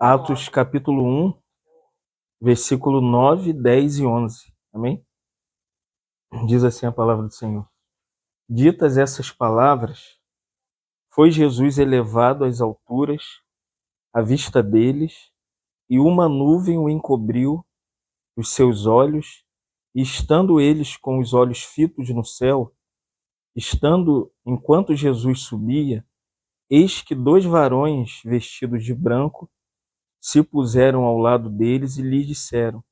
Atos capítulo 1, versículo 9, 10 e 11. Amém? Diz assim a palavra do Senhor. Ditas essas palavras, foi Jesus elevado às alturas, à vista deles, e uma nuvem o encobriu os seus olhos, e estando eles com os olhos fitos no céu, enquanto Jesus subia, eis que dois varões vestidos de branco se puseram ao lado deles e lhes disseram: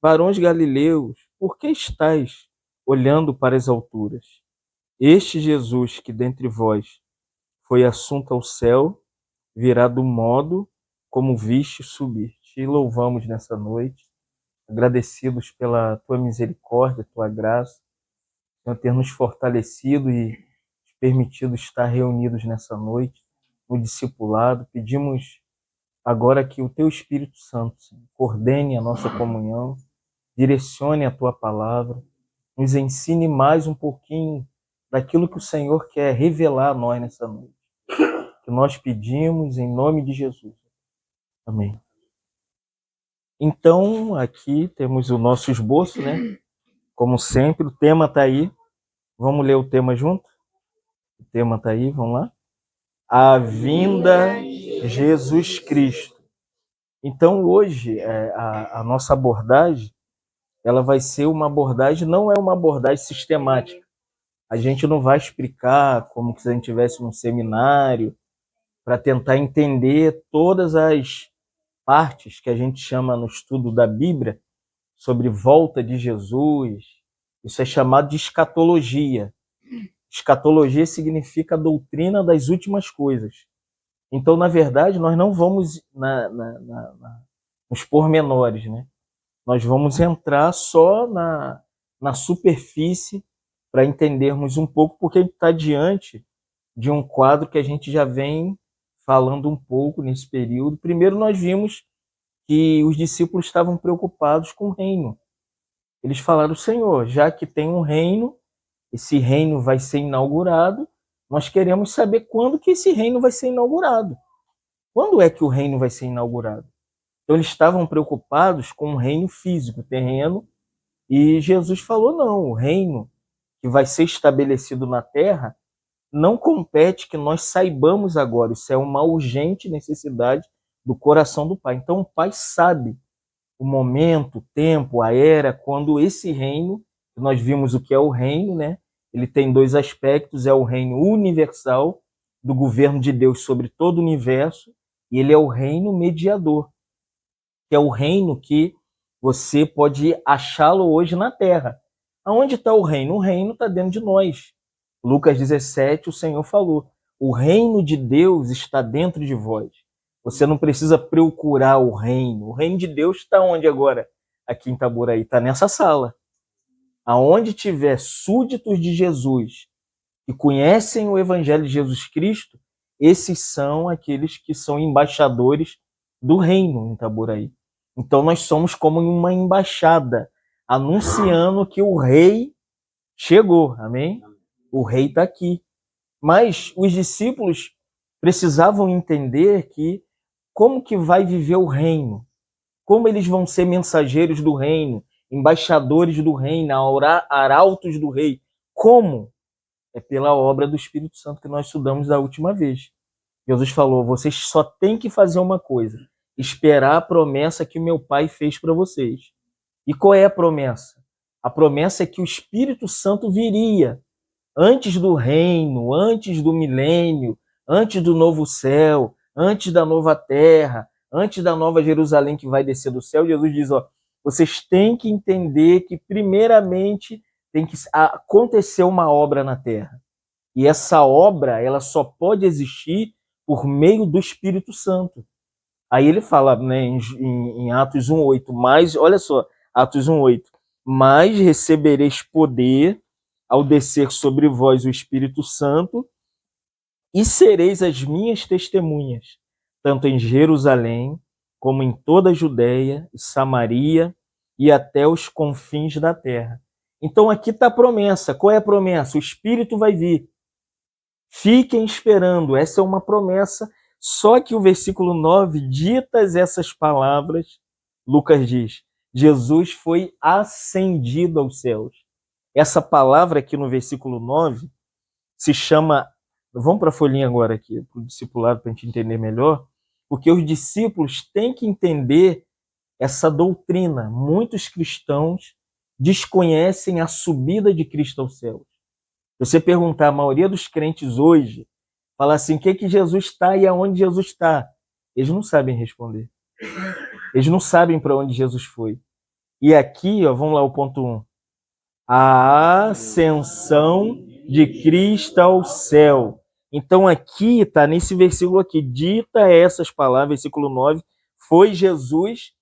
Varões galileus, por que estáis olhando para as alturas? Este Jesus que dentre vós foi assunto ao céu, virá do modo como viste subir. Te louvamos nessa noite, agradecidos pela tua misericórdia, tua graça, por ter nos fortalecido e permitido estar reunidos nessa noite, no discipulado. Pedimos agora que o teu Espírito Santo, Senhor, coordene a nossa comunhão, direcione a tua palavra, nos ensine mais um pouquinho daquilo que o Senhor quer revelar a nós nessa noite. Que nós pedimos em nome de Jesus. Amém. Então, aqui temos o nosso esboço, né? Como sempre, o tema está aí. Vamos ler o tema junto? O tema está aí, vamos lá? A vinda de Jesus Cristo. Então, hoje, a nossa abordagem, ela vai ser uma abordagem, não é uma abordagem sistemática. A gente não vai explicar como se a gente estivesse num seminário para tentar entender todas as partes que a gente chama no estudo da Bíblia sobre volta de Jesus. Isso é chamado de escatologia. Escatologia significa a doutrina das últimas coisas. Então, na verdade, nós não vamos nos pormenores, né? Nós vamos entrar só na superfície para entendermos um pouco, porque a gente está diante de um quadro que a gente já vem falando um pouco nesse período. Primeiro, nós vimos que os discípulos estavam preocupados com o reino. Eles falaram: Senhor, já que tem um reino, esse reino vai ser inaugurado, nós queremos saber quando que esse reino vai ser inaugurado. Quando é que o reino vai ser inaugurado? Então, eles estavam preocupados com o reino físico, terreno, e Jesus falou: não, o reino que vai ser estabelecido na terra não compete que nós saibamos agora. Isso é uma urgente necessidade do coração do Pai. Então, o Pai sabe o momento, o tempo, a era, quando esse reino, nós vimos o que é o reino, né? Ele tem dois aspectos: é o reino universal do governo de Deus sobre todo o universo, e ele é o reino mediador, que é o reino que você pode achá-lo hoje na terra. Aonde está o reino? O reino está dentro de nós. Lucas 17, o Senhor falou: o reino de Deus está dentro de vós. Você não precisa procurar o reino. O reino de Deus está onde agora? Aqui em Itaboraí. Está nessa sala. Aonde tiver súditos de Jesus que conhecem o Evangelho de Jesus Cristo, esses são aqueles que são embaixadores do reino em Itaboraí. Então nós somos como uma embaixada, anunciando que o rei chegou, amém? O rei está aqui. Mas os discípulos precisavam entender que como que vai viver o reino, como eles vão ser mensageiros do reino, embaixadores do reino, arautos do rei. Como? É pela obra do Espírito Santo que nós estudamos da última vez. Jesus falou: vocês só têm que fazer uma coisa: esperar a promessa que o meu Pai fez para vocês. E qual é a promessa? A promessa é que o Espírito Santo viria antes do reino, antes do milênio, antes do novo céu, antes da nova terra, antes da nova Jerusalém que vai descer do céu. Jesus diz: ó, vocês têm que entender que primeiramente tem que acontecer uma obra na terra. E essa obra, ela só pode existir por meio do Espírito Santo. Aí ele fala, né, em Atos 1:8, mas olha só, Atos 1:8, mas recebereis poder ao descer sobre vós o Espírito Santo, e sereis as minhas testemunhas, tanto em Jerusalém, como em toda a Judéia e Samaria e até os confins da terra. Então aqui está a promessa. Qual é a promessa? O Espírito vai vir. Fiquem esperando. Essa é uma promessa Só que o versículo 9, ditas essas palavras, Lucas diz, Jesus foi ascendido aos céus. Essa palavra aqui no versículo 9 se chama... Vamos para a folhinha agora aqui, para o discipulado, para a gente entender melhor, porque os discípulos têm que entender essa doutrina. Muitos cristãos desconhecem a subida de Cristo aos céus. Se você perguntar, a maioria dos crentes hoje, fala assim, o que que Jesus está e aonde Jesus está? Eles não sabem responder. Eles não sabem para onde Jesus foi. E aqui, ó, vamos lá, o ponto 1. A ascensão de Cristo ao céu. Então aqui, está nesse versículo aqui, dita essas palavras, versículo 9, foi Jesus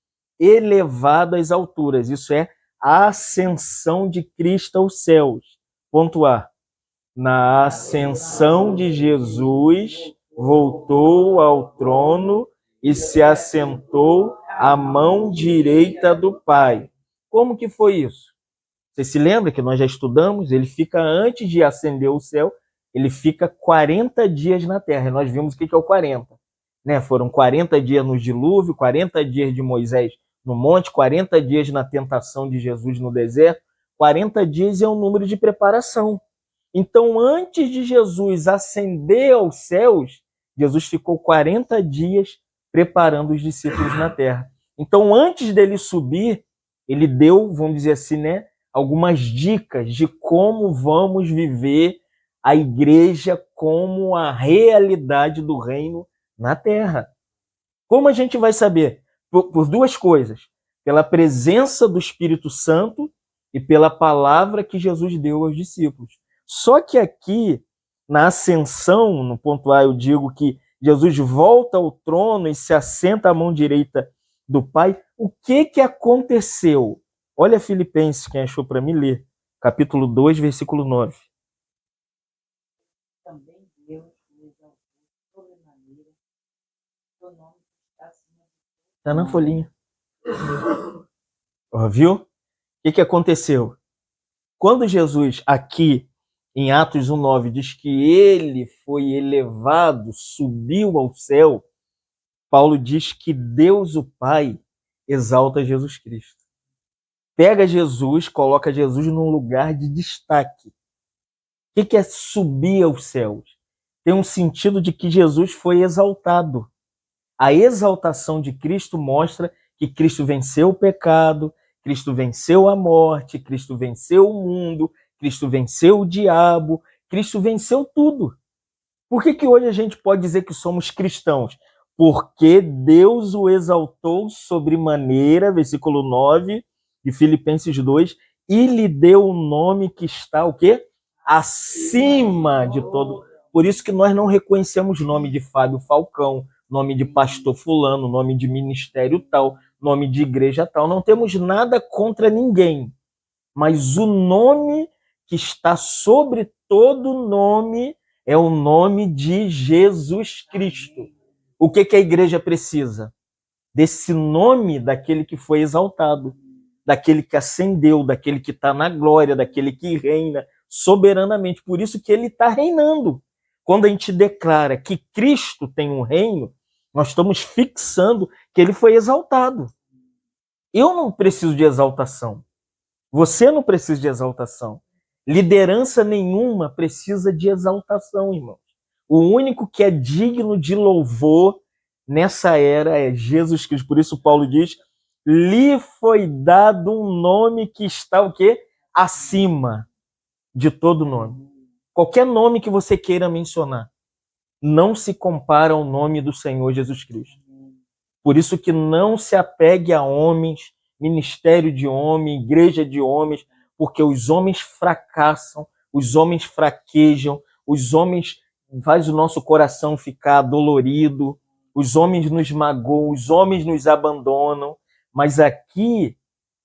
elevado às alturas. Isso é a ascensão de Cristo aos céus. Ponto A. Na ascensão de Jesus, voltou ao trono e se assentou à mão direita do Pai. Como que foi isso? Você se lembra que nós já estudamos? Ele fica, antes de ascender ao céu, ele fica 40 dias na terra. E nós vimos o que é o 40. Né? Foram 40 dias no dilúvio, 40 dias de Moisés no monte, 40 dias na tentação de Jesus no deserto. 40 dias é um número de preparação. Então, antes de Jesus ascender aos céus, Jesus ficou 40 dias preparando os discípulos na terra. Então, antes dele subir, ele deu, vamos dizer assim, né, algumas dicas de como vamos viver a igreja como a realidade do reino na terra. Como a gente vai saber? Por duas coisas. Pela presença do Espírito Santo e pela palavra que Jesus deu aos discípulos. Só que aqui, na ascensão, no ponto A, eu digo que Jesus volta ao trono e se assenta à mão direita do Pai. O que aconteceu? Olha Filipenses, quem achou para me ler. Capítulo 2, versículo 9. Também Deus o exaltou sobremaneira, seu nome está acima. Está na folhinha. Ó, viu? O que aconteceu? Quando Jesus, aqui em Atos 1,9, diz que ele foi elevado, subiu ao céu, Paulo diz que Deus, o Pai, exalta Jesus Cristo. Pega Jesus, coloca Jesus num lugar de destaque. O que é subir aos céus? Tem um sentido de que Jesus foi exaltado. A exaltação de Cristo mostra que Cristo venceu o pecado, Cristo venceu a morte, Cristo venceu o mundo, Cristo venceu o diabo, Cristo venceu tudo. Por que hoje a gente pode dizer que somos cristãos? Porque Deus o exaltou sobremaneira, versículo 9 de Filipenses 2, e lhe deu o nome que está o quê? Acima de todo. Por isso que nós não reconhecemos nome de Fábio Falcão, nome de pastor fulano, nome de ministério tal, nome de igreja tal. Não temos nada contra ninguém. Mas o nome que está sobre todo nome é o nome de Jesus Cristo. O que a igreja precisa? Desse nome daquele que foi exaltado, daquele que ascendeu, daquele que está na glória, daquele que reina soberanamente. Por isso que ele está reinando. Quando a gente declara que Cristo tem um reino, nós estamos fixando que ele foi exaltado. Eu não preciso de exaltação. Você não precisa de exaltação. Liderança nenhuma precisa de exaltação, irmãos. O único que é digno de louvor nessa era é Jesus Cristo. Por isso Paulo diz, lhe foi dado um nome que está o quê? Acima de todo nome. Qualquer nome que você queira mencionar não se compara ao nome do Senhor Jesus Cristo. Por isso que não se apegue a homens, ministério de homem, igreja de homens, porque os homens fracassam, os homens fraquejam, os homens fazem o nosso coração ficar dolorido, os homens nos magoam, os homens nos abandonam. Mas aqui,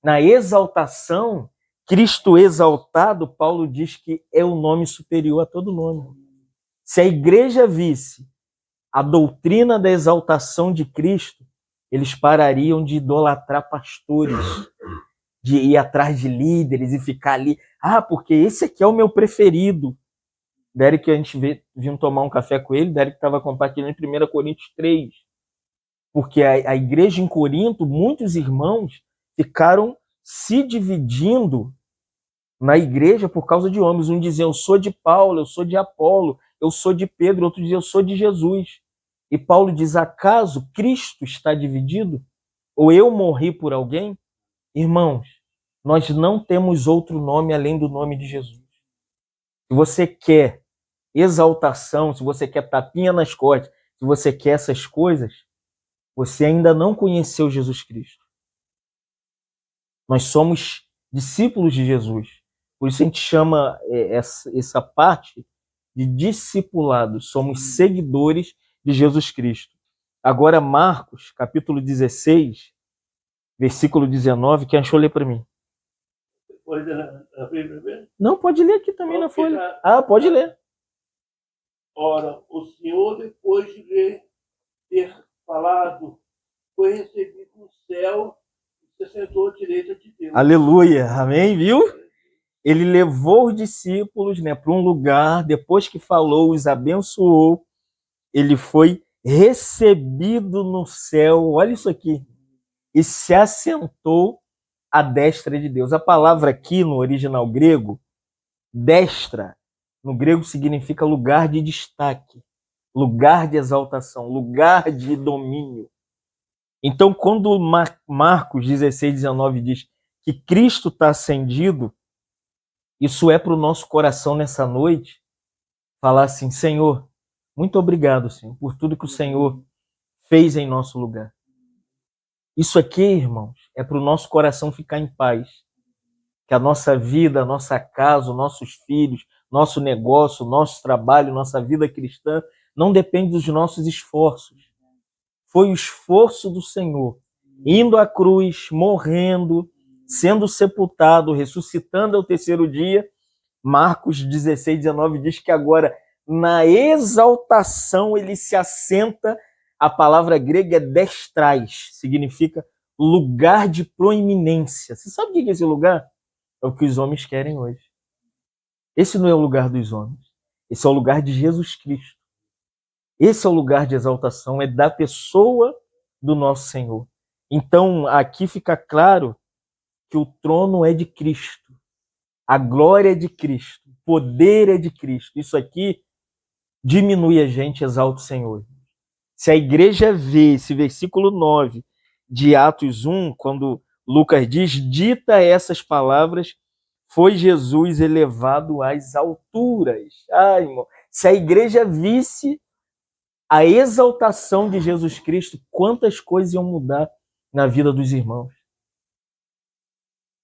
na exaltação, Cristo exaltado, Paulo diz que é o nome superior a todo nome. Se a igreja visse a doutrina da exaltação de Cristo, eles parariam de idolatrar pastores, de ir atrás de líderes e ficar ali. Ah, porque esse aqui é o meu preferido. Derek, a gente viu tomar um café com ele, Derek estava compartilhando em 1 Coríntios 3. Porque a igreja em Corinto, muitos irmãos ficaram se dividindo na igreja por causa de homens. Um dizia, eu sou de Paulo, eu sou de Apolo, eu sou de Pedro, outro dizia, eu sou de Jesus. E Paulo diz, acaso Cristo está dividido? Ou eu morri por alguém? Irmãos, nós não temos outro nome além do nome de Jesus. Se você quer exaltação, se você quer tapinha nas costas, se você quer essas coisas, você ainda não conheceu Jesus Cristo. Nós somos discípulos de Jesus. Por isso a gente chama essa parte de discipulados. Somos seguidores de Jesus Cristo. Agora, Marcos, capítulo 16, versículo 19, quem achou ler para mim? Pode ler na Bíblia? Não, pode ler aqui também na Porque folha. Pode ler. Ora, o Senhor, depois de lhe ter falado, foi recebido no céu e se sentou à direita de Deus. Aleluia, amém, viu? Ele levou os discípulos, né, para um lugar, depois que falou, os abençoou, ele foi recebido no céu, olha isso aqui, e se assentou à destra de Deus. A palavra aqui no original grego, destra, no grego significa lugar de destaque, lugar de exaltação, lugar de domínio. Então, quando Marcos 16, 19 diz que Cristo está ascendido, isso é para o nosso coração nessa noite, falar assim, Senhor, muito obrigado, Senhor, por tudo que o Senhor fez em nosso lugar. Isso aqui, irmãos, é para o nosso coração ficar em paz. Que a nossa vida, a nossa casa, os nossos filhos, nosso negócio, nosso trabalho, nossa vida cristã, não depende dos nossos esforços. Foi o esforço do Senhor, indo à cruz, morrendo, sendo sepultado, ressuscitando ao terceiro dia. Marcos 16, 19 diz que agora, na exaltação, ele se assenta. A palavra grega é destrais, significa lugar de proeminência. Você sabe o que é esse lugar? É o que os homens querem hoje. Esse não é o lugar dos homens. Esse é o lugar de Jesus Cristo. Esse é o lugar de exaltação, é da pessoa do nosso Senhor. Então, aqui fica claro que o trono é de Cristo. A glória é de Cristo. O poder é de Cristo. Isso aqui diminui a gente, exalta o Senhor. Se a igreja vê esse versículo 9 de Atos 1, quando Lucas diz, dita essas palavras, foi Jesus elevado às alturas. Ai, irmão, se a igreja visse a exaltação de Jesus Cristo, quantas coisas iam mudar na vida dos irmãos.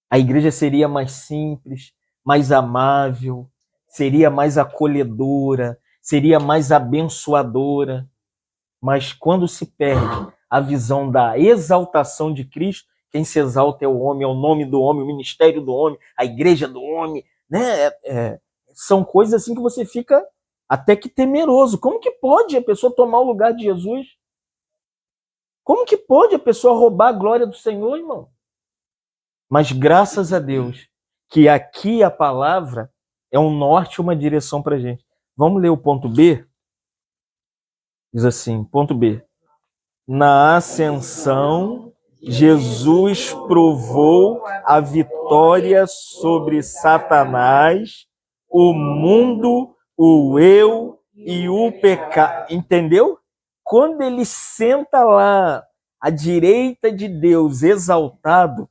A igreja seria mais simples, mais amável, seria mais acolhedora, seria mais abençoadora. Mas quando se perde a visão da exaltação de Cristo, quem se exalta é o homem, é o nome do homem, o ministério do homem, a igreja do homem, né? São coisas assim que você fica até que temeroso. Como que pode a pessoa tomar o lugar de Jesus? Como que pode a pessoa roubar a glória do Senhor, irmão? Mas graças a Deus que aqui a palavra é um norte, uma direção para a gente. Vamos ler o ponto B? Diz assim, ponto B. Na ascensão, Jesus provou a vitória sobre Satanás, o mundo, o eu e o pecado. Entendeu? Quando ele senta lá à direita de Deus, exaltado,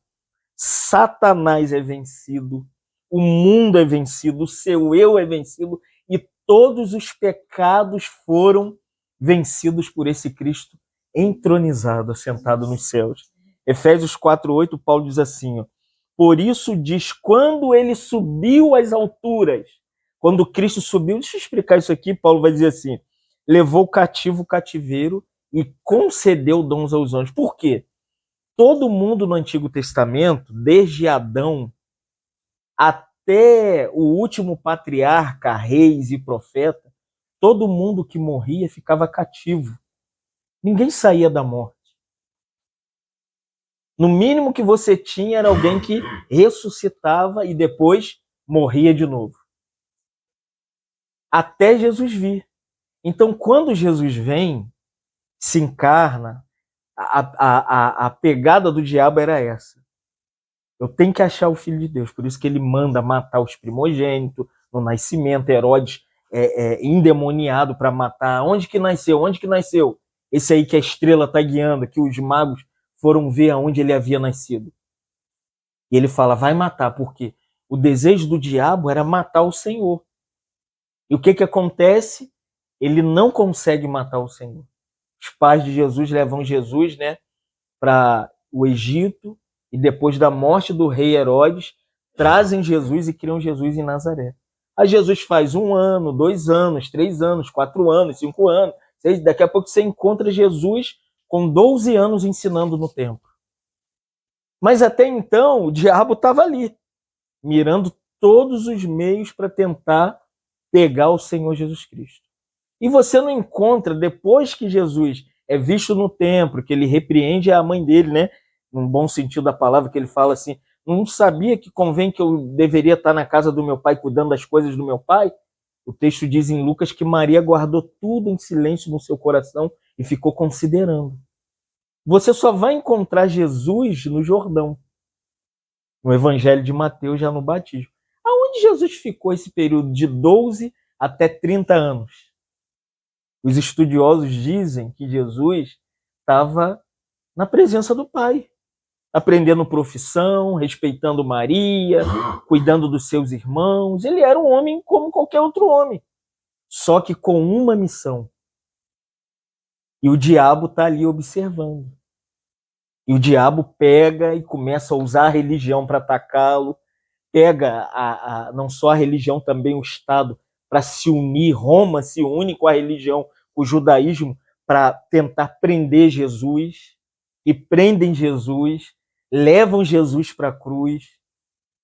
Satanás é vencido, o mundo é vencido, o seu eu é vencido e todos os pecados foram vencidos por esse Cristo entronizado, assentado nos céus. Efésios 4:8, Paulo diz assim, ó, por isso diz, quando ele subiu às alturas, quando Cristo subiu, deixa eu explicar isso aqui, Paulo vai dizer assim, levou cativo o cativeiro e concedeu dons aos anjos. Por quê? Todo mundo no Antigo Testamento, desde Adão até o último patriarca, reis e profeta, todo mundo que morria ficava cativo. Ninguém saía da morte. No mínimo que você tinha era alguém que ressuscitava e depois morria de novo. até Jesus vir. Então, quando Jesus vem, se encarna, a pegada do diabo era essa. Eu tenho que achar o Filho de Deus. Por isso que ele manda matar os primogênitos no nascimento. Herodes endemoniado para matar. Onde que nasceu? Onde que nasceu? Esse aí que a estrela está guiando, que os magos foram ver aonde ele havia nascido. E ele fala, vai matar, porque o desejo do diabo era matar o Senhor. E o que que acontece? Ele não consegue matar o Senhor. Os pais de Jesus levam Jesus, né, para o Egito, e depois da morte do rei Herodes, trazem Jesus e criam Jesus em Nazaré. Aí Jesus faz 1 ano, 2 anos, 3 anos, 4 anos, 5 anos, 6, daqui a pouco você encontra Jesus com 12 anos ensinando no templo. Mas até então o diabo estava ali, mirando todos os meios para tentar pegar o Senhor Jesus Cristo. E você não encontra, depois que Jesus é visto no templo, que ele repreende a mãe dele, né? Num bom sentido da palavra, que ele fala assim, não sabia que convém que eu deveria estar na casa do meu pai, cuidando das coisas do meu pai? O texto diz em Lucas que Maria guardou tudo em silêncio no seu coração e ficou considerando. Você só vai encontrar Jesus no Jordão, no Evangelho de Mateus, já no batismo. Aonde Jesus ficou esse período de 12 até 30 anos? Os estudiosos dizem que Jesus estava na presença do Pai, aprendendo profissão, respeitando Maria, cuidando dos seus irmãos. Ele era um homem como qualquer outro homem, só que com uma missão. E o diabo está ali observando. E o diabo pega e começa a usar a religião para atacá-lo, pega não só a religião, também o Estado, para se unir. Roma se une com a religião, o judaísmo, para tentar prender Jesus, e prendem Jesus, levam Jesus para a cruz.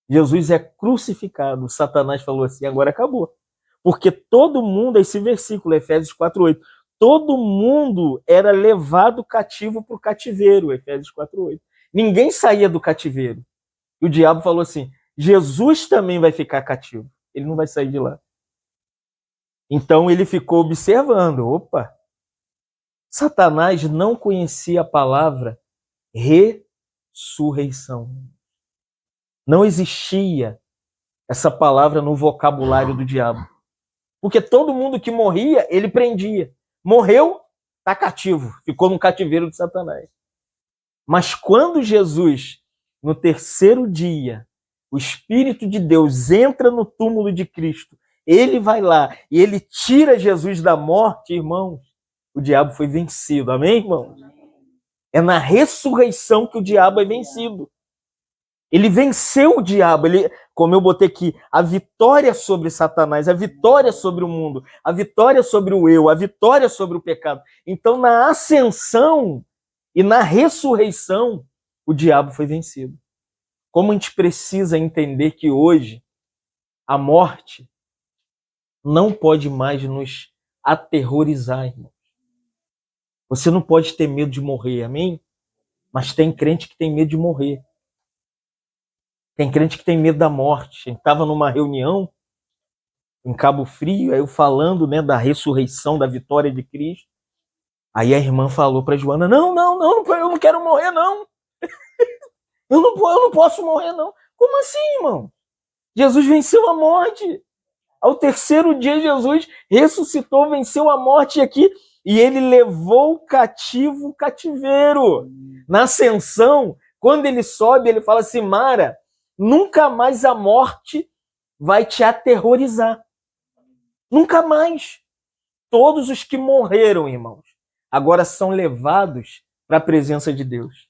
Jesus é crucificado. Satanás falou assim, agora acabou. Porque todo mundo, esse versículo, Efésios 4:8, todo mundo era levado cativo para o cativeiro, Efésios 4:8. Ninguém saía do cativeiro. E o diabo falou assim, Jesus também vai ficar cativo. Ele não vai sair de lá. Então ele ficou observando. Opa! Satanás não conhecia a palavra ressurreição. Não existia essa palavra no vocabulário do diabo. Porque todo mundo que morria, ele prendia. Morreu, está cativo. Ficou no cativeiro de Satanás. Mas quando Jesus, no 3º dia, o Espírito de Deus entra no túmulo de Cristo, ele vai lá e ele tira Jesus da morte, irmãos, o diabo foi vencido. Amém, irmãos? É na ressurreição que o diabo é vencido. Ele venceu o diabo. Ele, como eu botei aqui, a vitória sobre Satanás, a vitória sobre o mundo, a vitória sobre o eu, a vitória sobre o pecado. Então, na ascensão e na ressurreição, o diabo foi vencido. Como a gente precisa entender que hoje a morte não pode mais nos aterrorizar, irmão. Você não pode ter medo de morrer, amém? Mas tem crente que tem medo de morrer. Tem crente que tem medo da morte. A gente estava numa reunião em Cabo Frio, aí eu falando, né, da ressurreição, da vitória de Cristo. Aí a irmã falou para Joana, não, eu não quero morrer, não. Eu não posso morrer, não. Como assim, irmão? Jesus venceu a morte. Ao 3º dia, Jesus ressuscitou, venceu a morte aqui, e ele levou cativo o cativeiro. Na ascensão, quando ele sobe, ele fala assim, Mara, nunca mais a morte vai te aterrorizar. Nunca mais. Todos os que morreram, irmãos, agora são levados para a presença de Deus.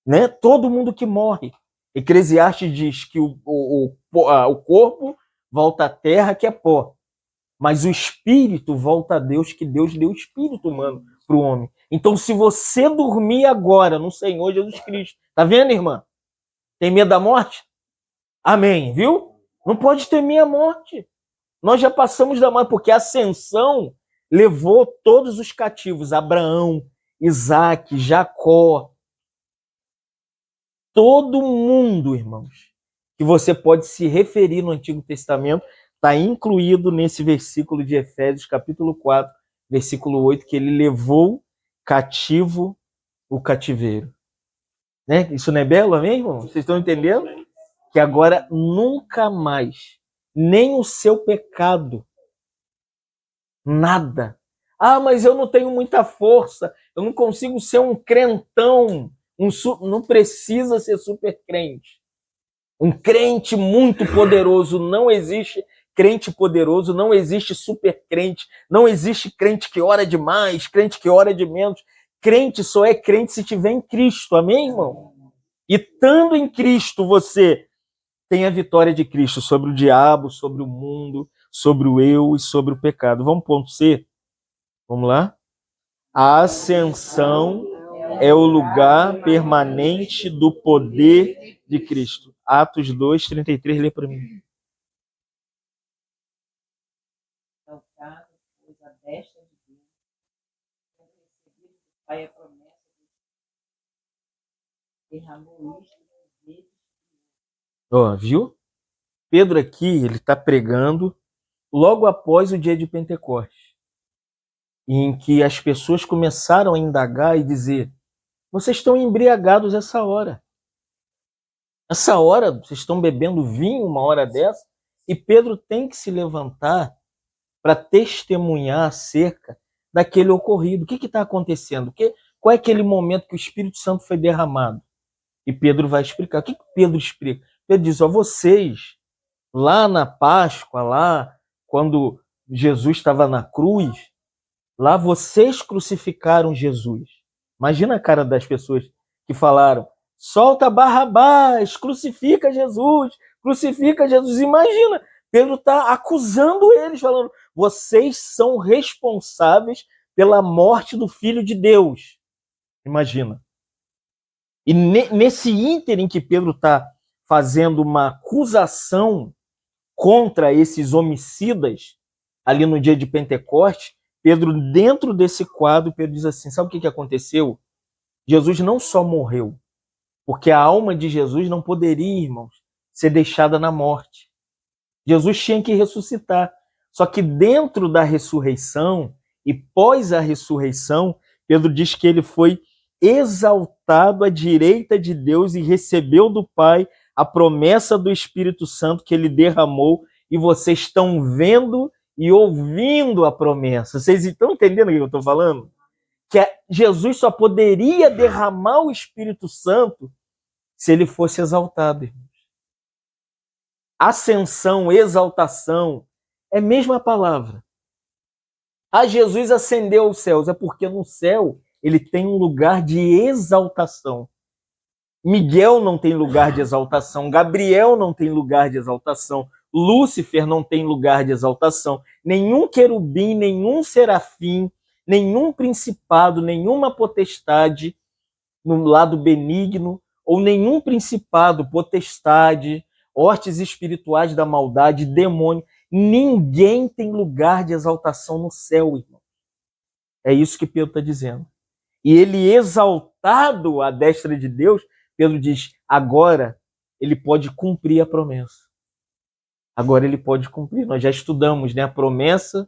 Né? Todo mundo que morre. Eclesiastes diz que o corpo volta à terra, que é pó. Mas o espírito volta a Deus, que Deus deu o espírito humano para o homem. Então, se você dormir agora no Senhor Jesus Cristo, tá vendo, irmã? Tem medo da morte? Amém, viu? Não pode temer a morte. Nós já passamos da morte, porque a ascensão levou todos os cativos, Abraão, Isaac, Jacó, todo mundo, irmãos, que você pode se referir no Antigo Testamento, está incluído nesse versículo de Efésios, capítulo 4, versículo 8, que ele levou cativo o cativeiro. Né? Isso não é belo, amém, irmão? Vocês estão entendendo? Que agora nunca mais, nem o seu pecado, nada. Ah, mas eu não tenho muita força, eu não consigo ser um crentão, não precisa ser super crente. Um crente muito poderoso, não existe crente poderoso, não existe super crente, não existe crente que ora demais, crente que ora de menos. Crente só é crente se estiver em Cristo, amém, irmão? E estando em Cristo, você tem a vitória de Cristo sobre o diabo, sobre o mundo, sobre o eu e sobre o pecado. Vamos ponto C? Vamos lá? A ascensão é o lugar permanente do poder de Cristo. Atos 2, 33, lê para mim. Exaltado, pois a destra de Deus, tendo recebido do Pai a promessa de derramou isto por vezes. Ó, viu? Pedro aqui, ele está pregando logo após o dia de Pentecostes, em que as pessoas começaram a indagar e dizer: vocês estão embriagados essa hora. Essa hora, vocês estão bebendo vinho uma hora dessa, e Pedro tem que se levantar para testemunhar acerca daquele ocorrido. O que está acontecendo? Qual é aquele momento que o Espírito Santo foi derramado? E Pedro vai explicar. O que Pedro explica? Pedro diz: ó, vocês, lá na Páscoa, lá quando Jesus estava na cruz, lá vocês crucificaram Jesus. Imagina a cara das pessoas que falaram: solta Barrabás, crucifica Jesus, crucifica Jesus. Imagina, Pedro está acusando eles, falando: vocês são responsáveis pela morte do Filho de Deus. Imagina. E nesse ínterim que Pedro está fazendo uma acusação contra esses homicidas, ali no dia de Pentecostes, Pedro, dentro desse quadro, Pedro diz assim: sabe o que aconteceu? Jesus não só morreu, porque a alma de Jesus não poderia, irmãos, ser deixada na morte. Jesus tinha que ressuscitar. Só que dentro da ressurreição e pós a ressurreição, Pedro diz que ele foi exaltado à direita de Deus e recebeu do Pai a promessa do Espírito Santo que ele derramou, e vocês estão vendo e ouvindo a promessa. Vocês estão entendendo o que eu estou falando? Que Jesus só poderia derramar o Espírito Santo se ele fosse exaltado. Ascensão, exaltação, é a mesma palavra. Ah, Jesus ascendeu aos céus, é porque no céu ele tem um lugar de exaltação. Miguel não tem lugar de exaltação, Gabriel não tem lugar de exaltação, Lúcifer não tem lugar de exaltação, nenhum querubim, nenhum serafim, nenhum principado, nenhuma potestade no lado benigno, ou nenhum principado, potestade, hortes espirituais da maldade, demônio, ninguém tem lugar de exaltação no céu, irmão. É isso que Pedro está dizendo. E ele, exaltado à destra de Deus, Pedro diz: agora ele pode cumprir a promessa. Agora ele pode cumprir. Nós já estudamos, né, a promessa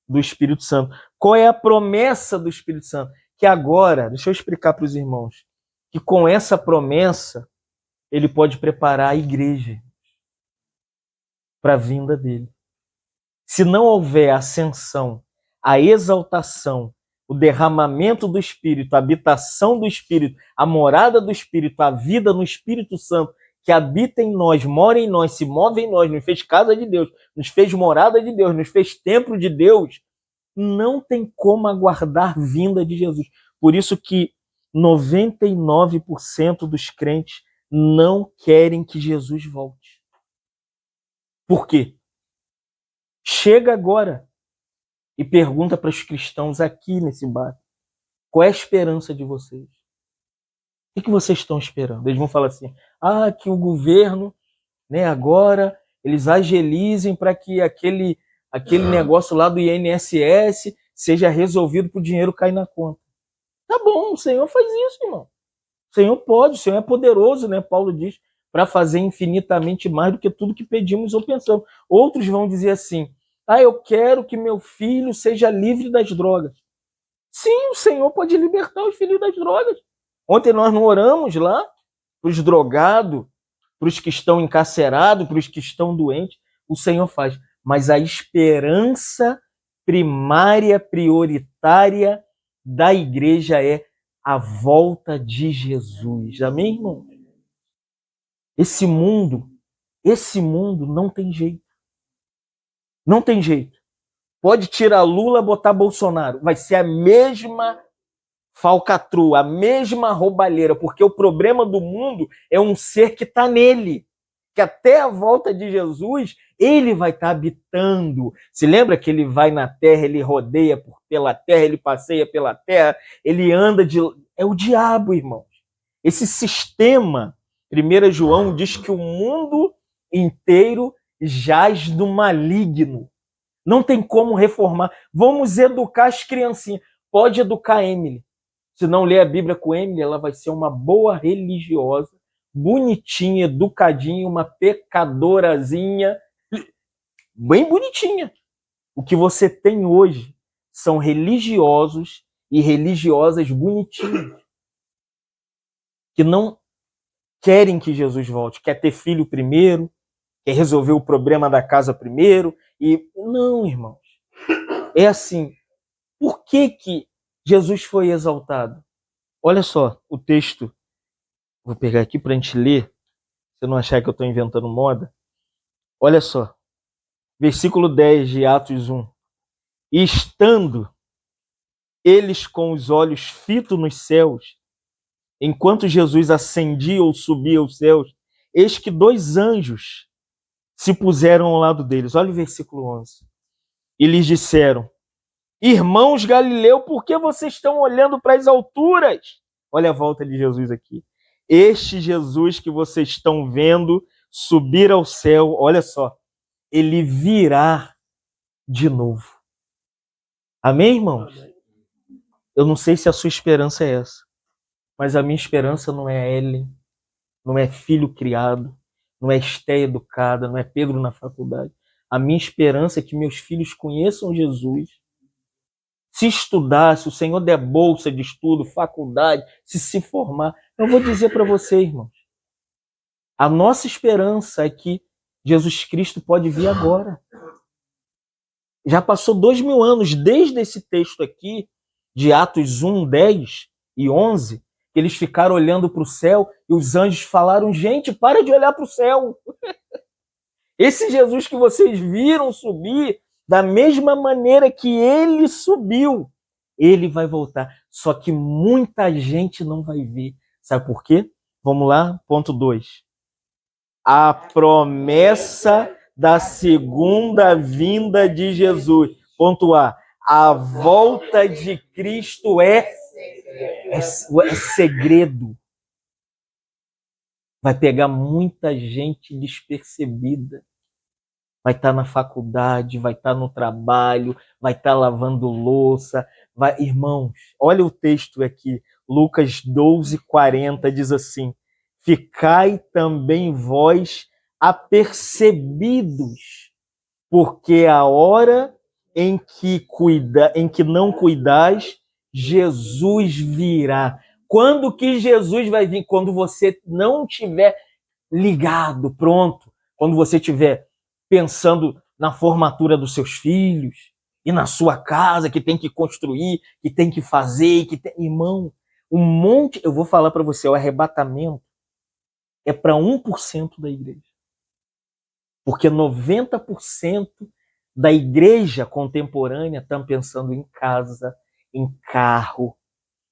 do Espírito Santo. Qual é a promessa do Espírito Santo? Que agora, deixa eu explicar para os irmãos, que com essa promessa ele pode preparar a igreja para a vinda dele. Se não houver ascensão, a exaltação, o derramamento do Espírito, a habitação do Espírito, a morada do Espírito, a vida no Espírito Santo, que habita em nós, mora em nós, se move em nós, nos fez casa de Deus, nos fez morada de Deus, nos fez templo de Deus, não tem como aguardar vinda de Jesus. Por isso que 99% dos crentes não querem que Jesus volte. Por quê? Chega agora e pergunta para os cristãos aqui nesse bar: qual é a esperança de vocês? O que vocês estão esperando? Eles vão falar assim: ah, que o governo, né, agora eles agilizem para que aquele negócio lá do INSS seja resolvido para o dinheiro cair na conta. Tá bom, o Senhor faz isso, irmão. O Senhor pode, o Senhor é poderoso, né? Paulo diz: para fazer infinitamente mais do que tudo que pedimos ou pensamos. Outros vão dizer assim: ah, eu quero que meu filho seja livre das drogas. Sim, o Senhor pode libertar os filhos das drogas. Ontem nós não oramos lá para os drogados, para os que estão encarcerados, para os que estão doentes. O Senhor faz. Mas a esperança primária, prioritária da igreja é a volta de Jesus. Amém, irmão? Esse mundo não tem jeito. Não tem jeito. Pode tirar Lula, botar Bolsonaro. Vai ser a mesma falcatrua, a mesma roubalheira, porque o problema do mundo é um ser que está nele, que até a volta de Jesus, ele vai estar habitando. Se lembra que ele vai na terra, ele rodeia pela terra, ele passeia pela terra, ele anda de... É o diabo, irmãos. Esse sistema, 1 João diz que o mundo inteiro jaz no maligno. Não tem como reformar. Vamos educar as criancinhas. Pode educar a Emily. Se não ler a Bíblia com Emily, ela vai ser uma boa religiosa, bonitinha, educadinha, uma pecadorazinha, bem bonitinha. O que você tem hoje são religiosos e religiosas bonitinhas, que não querem que Jesus volte, quer ter filho primeiro, quer resolver o problema da casa primeiro. E não, irmãos. É assim, por que Jesus foi exaltado? Olha só o texto. Vou pegar aqui para a gente ler, se você não achar que eu estou inventando moda. Olha só. Versículo 10 de Atos 1. E estando eles com os olhos fitos nos céus, enquanto Jesus ascendia ou subia aos céus, eis que 2 anjos se puseram ao lado deles. Olha o versículo 11. E lhes disseram: irmãos Galileu, por que vocês estão olhando para as alturas? Olha a volta de Jesus aqui. Este Jesus que vocês estão vendo subir ao céu, olha só, ele virá de novo. Amém, irmãos? Eu não sei se a sua esperança é essa, mas a minha esperança não é Ellen, não é filho criado, não é Esté educada, não é Pedro na faculdade. A minha esperança é que meus filhos conheçam Jesus. Se estudar, se o Senhor der bolsa de estudo, faculdade, se formar, eu vou dizer para você, irmãos, a nossa esperança é que Jesus Cristo pode vir agora. Já passou 2000 anos desde esse texto aqui, de Atos 1, 10 e 11, que eles ficaram olhando para o céu e os anjos falaram: gente, para de olhar para o céu. Esse Jesus que vocês viram subir, da mesma maneira que ele subiu, ele vai voltar. Só que muita gente não vai ver. Sabe por quê? Vamos lá, ponto 2. A promessa da segunda vinda de Jesus. Ponto A. A volta de Cristo é segredo. Vai pegar muita gente despercebida. Vai estar na faculdade, vai estar no trabalho, vai estar lavando louça. Irmãos, olha o texto aqui, Lucas 12:40 diz assim: ficai também vós apercebidos, porque a hora em que não cuidais, Jesus virá. Quando que Jesus vai vir? Quando você não tiver ligado, pronto. Quando você tiver pensando na formatura dos seus filhos e na sua casa, que tem que construir, que tem que fazer, irmão, um monte, eu vou falar para você, o arrebatamento é para 1% da igreja. Porque 90% da igreja contemporânea estão pensando em casa, em carro,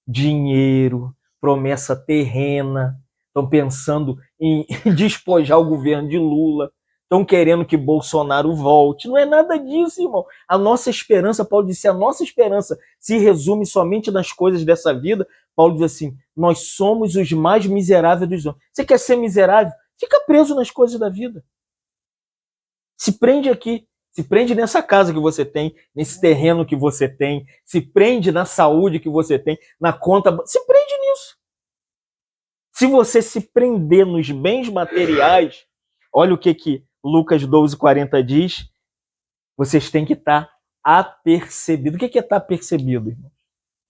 dinheiro, promessa terrena, estão pensando em despojar o governo de Lula, estão querendo que Bolsonaro volte. Não é nada disso, irmão. A nossa esperança, Paulo disse, a nossa esperança se resume somente nas coisas dessa vida. Paulo diz assim: nós somos os mais miseráveis dos homens. Você quer ser miserável? Fica preso nas coisas da vida. Se prende aqui. Se prende nessa casa que você tem, nesse terreno que você tem, se prende na saúde que você tem, na conta. Se prende nisso. Se você se prender nos bens materiais, olha o que Lucas 12:40 diz, vocês têm que estar apercebido. O que é estar apercebido, irmão?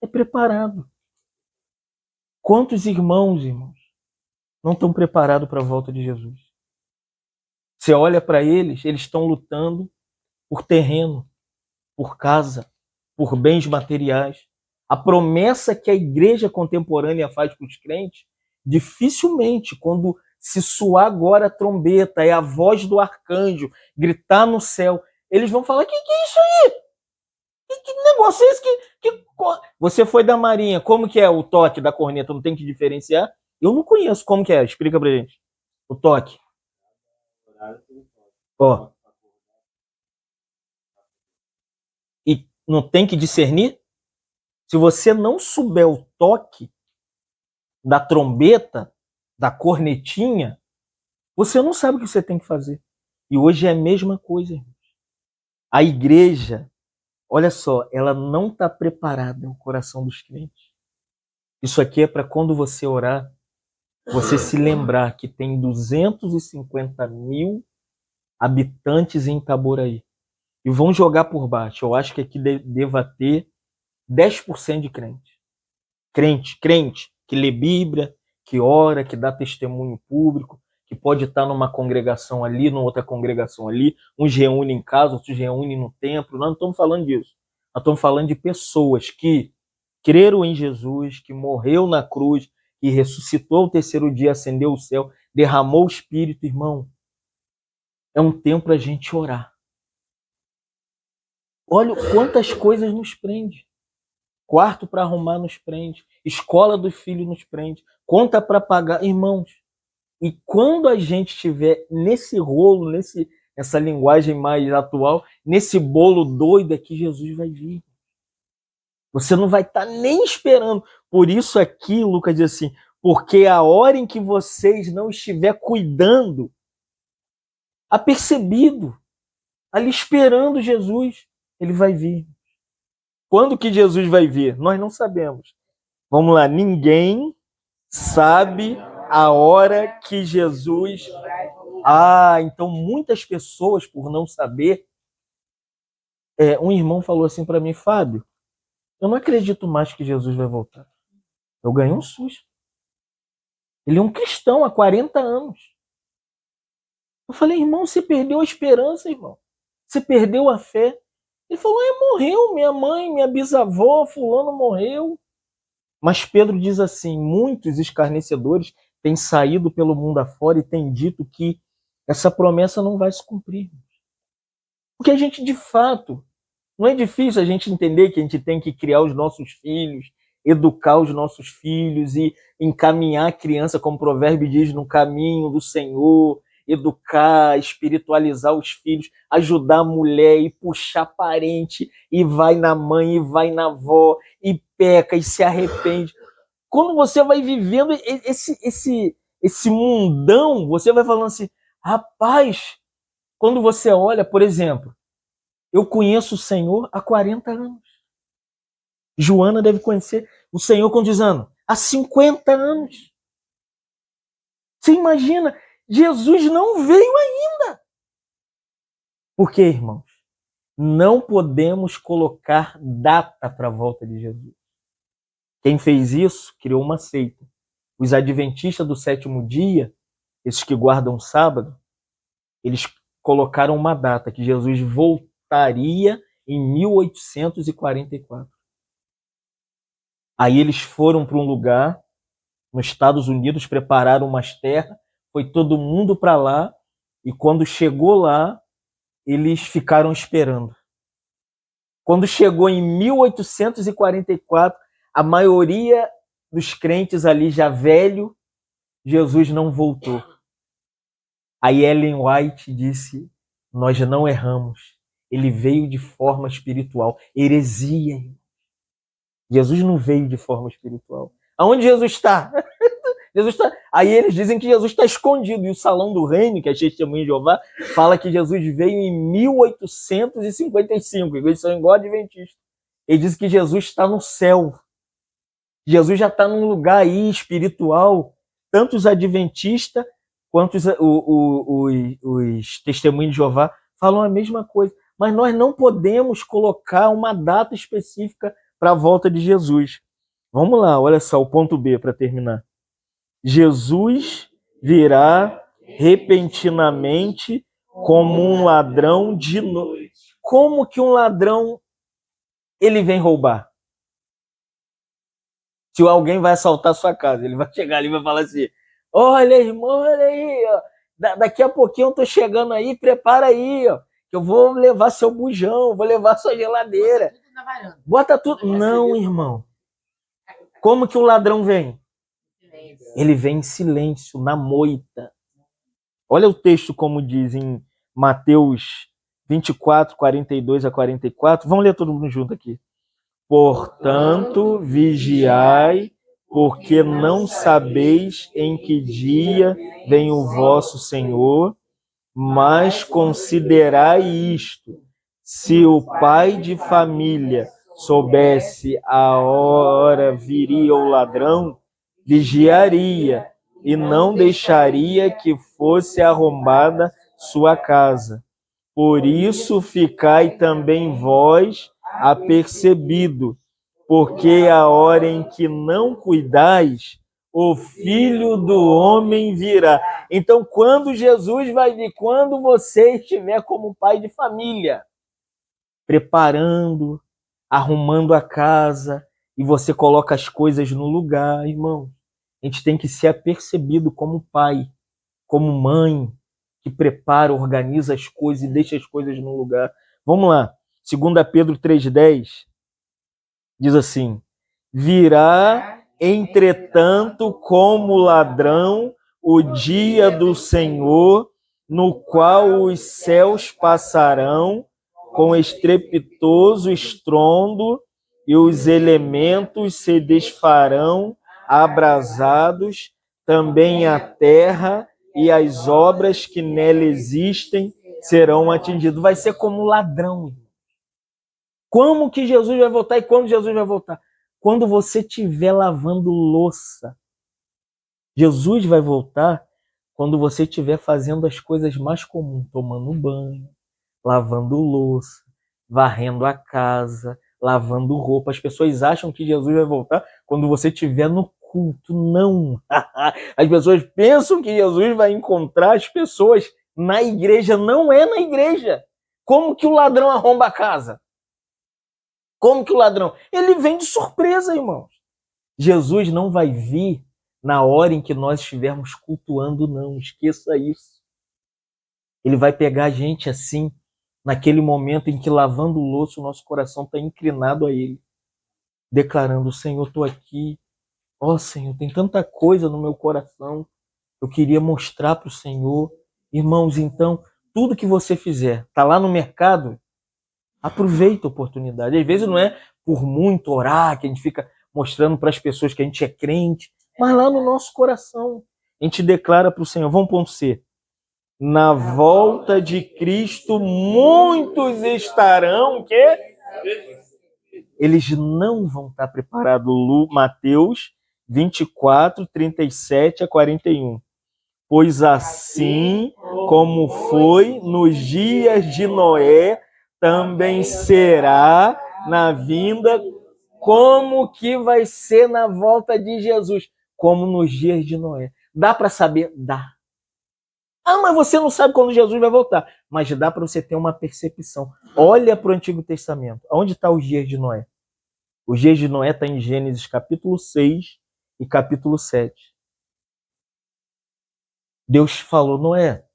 É preparado. Quantos irmãos, não estão preparados para a volta de Jesus? Você olha para eles, eles estão lutando por terreno, por casa, por bens materiais. A promessa que a igreja contemporânea faz para os crentes, dificilmente, quando se soar agora a trombeta, é a voz do arcanjo, gritar no céu, eles vão falar, que é isso aí? Que negócio é esse? Você foi da Marinha, como que é o toque da corneta? Não tem que diferenciar? Eu não conheço como que é, explica pra gente. O toque. Ó. E não tem que discernir? Se você não souber o toque da trombeta, da cornetinha, você não sabe o que você tem que fazer. E hoje é a mesma coisa, irmãos. A igreja, olha só, ela não está preparada no coração dos crentes. Isso aqui é para quando você orar, você se lembrar que tem 250 mil habitantes em Itaboraí. E vão jogar por baixo. Eu acho que aqui deva ter 10% de crente. Crente, que lê Bíblia, que ora, que dá testemunho público, que pode estar numa congregação ali, numa outra congregação ali. Uns reúnem em casa, outros reúnem no templo. Nós não estamos falando disso. Nós estamos falando de pessoas que creram em Jesus, que morreu na cruz, que ressuscitou ao terceiro dia, ascendeu o céu, derramou o Espírito, irmão. É um tempo para a gente orar. Olha quantas coisas nos prende. Quarto para arrumar nos prende. Escola do filho nos prende. Conta para pagar. Irmãos, e quando a gente estiver nesse rolo, nessa linguagem mais atual, nesse bolo doido aqui, Jesus vai vir. Você não vai estar nem esperando. Por isso aqui, Lucas diz assim, porque a hora em que vocês não estiver cuidando, apercebido, ali esperando Jesus, ele vai vir. Quando que Jesus vai vir? Nós não sabemos. Vamos lá, ninguém sabe a hora que Jesus... então muitas pessoas, por não saber, um irmão falou assim para mim, Fábio, eu não acredito mais que Jesus vai voltar. Eu ganhei um susto. Ele é um cristão há 40 anos. Eu falei, irmão, você perdeu a esperança, irmão. Você perdeu a fé. Ele falou, morreu, minha mãe, minha bisavó, fulano morreu. Mas Pedro diz assim, muitos escarnecedores têm saído pelo mundo afora e têm dito que essa promessa não vai se cumprir. Porque a gente, de fato, não é difícil a gente entender que a gente tem que criar os nossos filhos, educar os nossos filhos e encaminhar a criança, como o provérbio diz, no caminho do Senhor, educar, espiritualizar os filhos, ajudar a mulher e puxar parente, e vai na mãe, e vai na avó, e peca, e se arrepende. Quando você vai vivendo esse mundão, você vai falando assim, rapaz, quando você olha, por exemplo, eu conheço o Senhor há 40 anos. Joana deve conhecer o Senhor com 10 anos. Há 50 anos. Você imagina, Jesus não veio ainda. Por quê, irmãos? Não podemos colocar data para a volta de Jesus. Quem fez isso, criou uma seita. Os adventistas do sétimo dia, esses que guardam o sábado, eles colocaram uma data, que Jesus voltaria em 1844. Aí eles foram para um lugar, nos Estados Unidos, prepararam umas terras, foi todo mundo para lá, e quando chegou lá, eles ficaram esperando. Quando chegou em 1844, a maioria dos crentes ali já velho, Jesus não voltou. Aí Ellen White disse, nós não erramos, ele veio de forma espiritual. Heresia. Jesus não veio de forma espiritual. Aonde Jesus está? Jesus está. Aí eles dizem que Jesus está escondido. E o Salão do Reino, que é Testemunho de Jeová, fala que Jesus veio em 1855. Eles são igual adventistas. Ele diz que Jesus está no céu. Jesus já está num lugar aí espiritual, tanto os adventistas quanto os testemunhos de Jeová falam a mesma coisa. Mas nós não podemos colocar uma data específica para a volta de Jesus. Vamos lá, olha só, o ponto B para terminar. Jesus virá repentinamente como um ladrão de noite. Como que um ladrão ele vem roubar? Se alguém vai assaltar a sua casa, ele vai chegar ali e vai falar assim: olha, irmão, olha aí, ó, daqui a pouquinho eu tô chegando aí, prepara aí, ó, que eu vou levar seu bujão, vou levar sua geladeira. Bota tudo. Não, irmão. Como que o ladrão vem? Ele vem em silêncio, na moita. Olha o texto como diz em Mateus 24, 42 a 44. Vamos ler todo mundo junto aqui. Portanto, vigiai, porque não sabeis em que dia vem o vosso Senhor, mas considerai isto: se o pai de família soubesse a hora viria o ladrão, vigiaria e não deixaria que fosse arrombada sua casa. Por isso ficai também vós apercebido, porque a hora em que não cuidais, o Filho do Homem virá. Então, quando Jesus vai vir? Quando você estiver como pai de família, preparando, arrumando a casa, e você coloca as coisas no lugar, irmão. A gente tem que ser apercebido como pai, como mãe, que prepara, organiza as coisas e deixa as coisas no lugar. Vamos lá. 2 Pedro 3,10 diz assim: virá, entretanto, como ladrão o dia do Senhor, no qual os céus passarão com estrepitoso estrondo e os elementos se desfarão abrasados, também a terra e as obras que nela existem serão atingidas. Vai ser como ladrão. Como que Jesus vai voltar e quando Jesus vai voltar? Quando você estiver lavando louça. Jesus vai voltar quando você estiver fazendo as coisas mais comuns, tomando banho, lavando louça, varrendo a casa, lavando roupa. As pessoas acham que Jesus vai voltar quando você estiver no culto. Não. As pessoas pensam que Jesus vai encontrar as pessoas na igreja. Não é na igreja. Como que o ladrão arromba a casa? Como que o ladrão? Ele vem de surpresa, irmãos. Jesus não vai vir na hora em que nós estivermos cultuando, não. Esqueça isso. Ele vai pegar a gente assim, naquele momento em que, lavando o louço, o nosso coração está inclinado a Ele, declarando: Senhor, estou aqui. Ó Senhor, tem tanta coisa no meu coração. Eu queria mostrar para o Senhor. Irmãos, então, tudo que você fizer, está lá no mercado, aproveita a oportunidade. Às vezes não é por muito orar, que a gente fica mostrando para as pessoas que a gente é crente, mas lá no nosso coração, a gente declara para o Senhor. Vamos ponto C. Na volta de Cristo, muitos estarão que eles não vão estar preparados. Mateus 24, 37 a 41. Pois assim como foi nos dias de Noé, também será na vinda. Como que vai ser na volta de Jesus? Como nos dias de Noé. Dá para saber? Dá. Ah, mas você não sabe quando Jesus vai voltar. Mas dá para você ter uma percepção. Olha para o Antigo Testamento. Onde estão os dias de Noé? Os dias de Noé estão em Gênesis capítulo 6 e capítulo 7. Deus falou: Noé,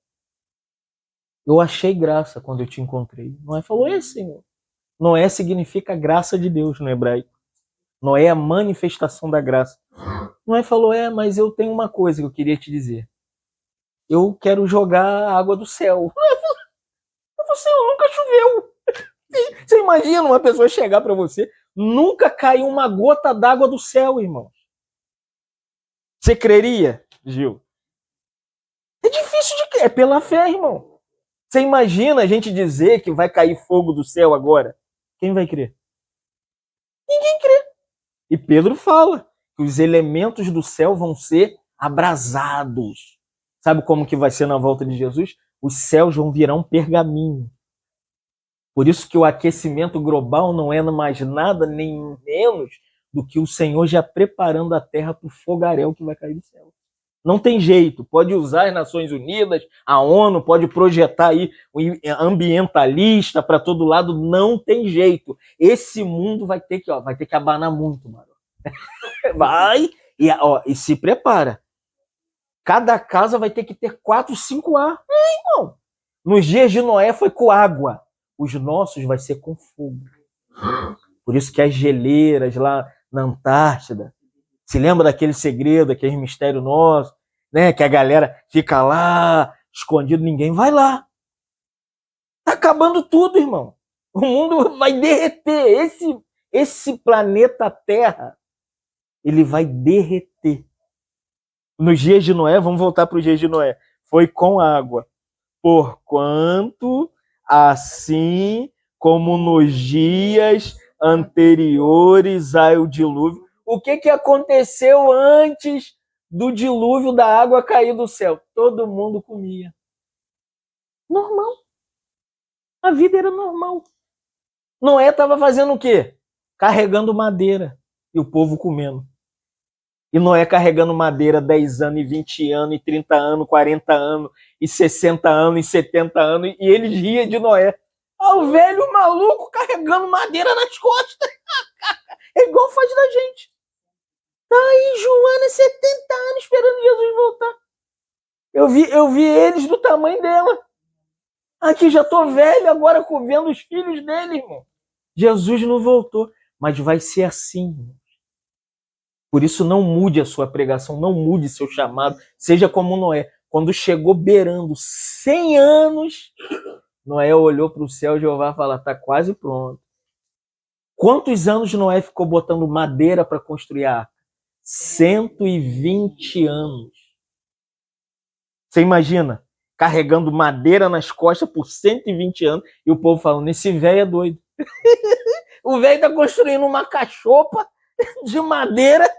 eu achei graça quando eu te encontrei. Noé falou: Senhor. Noé significa graça de Deus no hebraico. Noé é a manifestação da graça. Noé falou: mas eu tenho uma coisa que eu queria te dizer. Eu quero jogar a água do céu. Você nunca choveu. Você imagina uma pessoa chegar para você, nunca caiu uma gota d'água do céu, irmão. Você creria, Gil? É difícil de crer, é pela fé, irmão. Você imagina a gente dizer que vai cair fogo do céu agora? Quem vai crer? Ninguém crê. E Pedro fala que os elementos do céu vão ser abrasados. Sabe como que vai ser na volta de Jesus? Os céus vão virar um pergaminho. Por isso que o aquecimento global não é mais nada nem menos do que o Senhor já preparando a terra para o fogaréu que vai cair do céu. Não tem jeito. Pode usar as Nações Unidas, a ONU, pode projetar aí o ambientalista para todo lado. Não tem jeito. Esse mundo vai ter que abanar muito, mano. Vai e se prepara. Cada casa vai ter que ter 4, 5 ar. Irmão. Nos dias de Noé foi com água. Os nossos vai ser com fogo. Por isso que as geleiras lá na Antártida, se lembra daquele segredo, aquele mistério nosso, né? Que a galera fica lá, escondido, ninguém vai lá. Tá acabando tudo, irmão. O mundo vai derreter. Esse planeta Terra, ele vai derreter. Nos dias de Noé, vamos voltar para os dias de Noé, foi com água. Porquanto, assim como nos dias anteriores ao dilúvio. O que aconteceu antes do dilúvio da água cair do céu? Todo mundo comia. Normal. A vida era normal. Noé estava fazendo o quê? Carregando madeira. E o povo comendo. E Noé carregando madeira 10 anos, e 20 anos, e 30 anos, 40 anos, e 60 anos, e 70 anos, e eles riam de Noé. O velho maluco carregando madeira nas costas. É igual faz da gente. Tá aí Joana, 70 anos, esperando Jesus voltar. Eu vi eles do tamanho dela. Aqui já tô velho, agora vendo os filhos dele, irmão. Jesus não voltou, mas vai ser assim, irmão. Por isso não mude a sua pregação, não mude seu chamado, seja como Noé. Quando chegou beirando 100 anos, Noé olhou para o céu e Jeová falou, tá quase pronto. Quantos anos Noé ficou botando madeira para construir a arca? 120 anos. Você imagina, carregando madeira nas costas por 120 anos e o povo falando, esse velho é doido. O velho tá construindo uma cachopa de madeira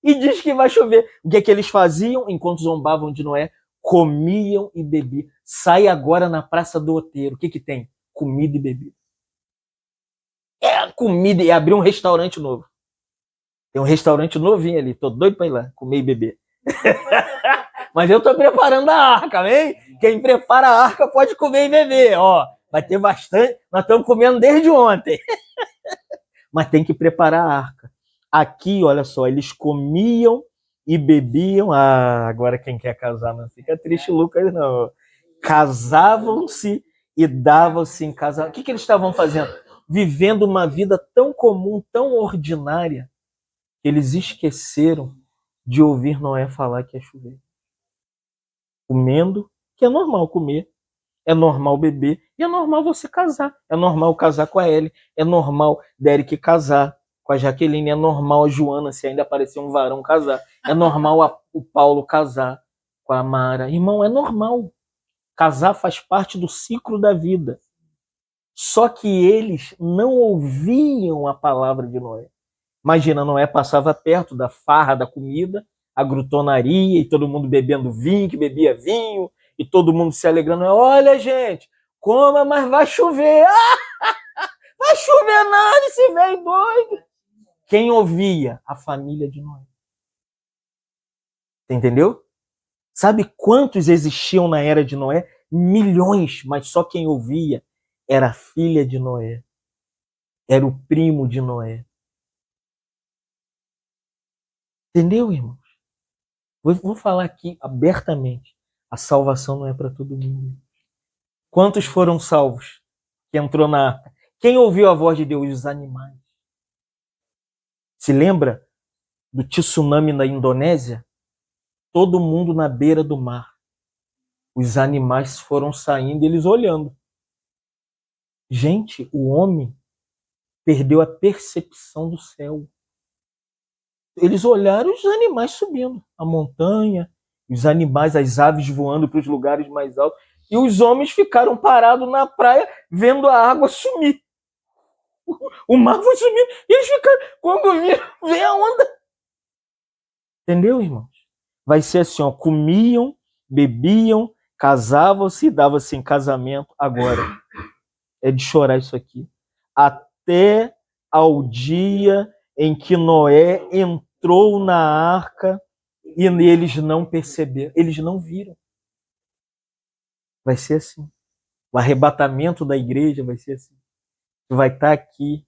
e diz que vai chover. O que é que eles faziam enquanto zombavam de Noé? Comiam e bebiam. Sai agora na Praça do Outeiro. O que tem? Comida e bebida. É comida e abrir um restaurante novo. Tem um restaurante novinho ali. Tô doido pra ir lá comer e beber. Mas eu tô preparando a arca, amém? Quem prepara a arca pode comer e beber. Ó, vai ter bastante. Nós estamos comendo desde ontem. Mas tem que preparar a arca. Aqui, olha só, eles comiam e bebiam. Ah, agora quem quer casar não fica triste, Lucas, não. Casavam-se e davam-se em casamento. O que eles estavam fazendo? Vivendo uma vida tão comum, tão ordinária, que eles esqueceram de ouvir Noé falar que ia chover. Comendo, que é normal comer, é normal beber, e é normal você casar. É normal casar com a Ellie, é normal Derek casar com a Jaqueline, é normal a Joana, se ainda aparecer um varão, casar. É normal o Paulo casar com a Mara. Irmão, é normal. Casar faz parte do ciclo da vida. Só que eles não ouviam a palavra de Noé. Imagina, Noé passava perto da farra da comida, a grutonaria, e todo mundo bebendo vinho, que bebia vinho, e todo mundo se alegrando. Olha, gente, coma, mas vai chover. Vai chover nada, esse velho doido. Quem ouvia? A família de Noé. Entendeu? Sabe quantos existiam na era de Noé? Milhões, mas só quem ouvia era a filha de Noé. Era o primo de Noé. Entendeu, irmãos? Vou falar aqui abertamente. A salvação não é para todo mundo. Quantos foram salvos que entrou na arca? Quem ouviu a voz de Deus? Os animais. Se lembra do tsunami na Indonésia? Todo mundo na beira do mar. Os animais foram saindo, eles olhando. Gente, o homem perdeu a percepção do céu. Eles olharam os animais subindo, a montanha, os animais, as aves voando para os lugares mais altos, e os homens ficaram parados na praia vendo a água sumir. O mar foi sumindo, e eles ficaram, quando viram, veio a onda. Entendeu, irmãos? Vai ser assim, ó, comiam, bebiam, casavam-se, davam-se em casamento. Agora, é de chorar isso aqui. Até ao dia em que Noé entrou na arca e eles não perceberam, eles não viram. Vai ser assim. O arrebatamento da igreja vai ser assim. Tu vai estar aqui,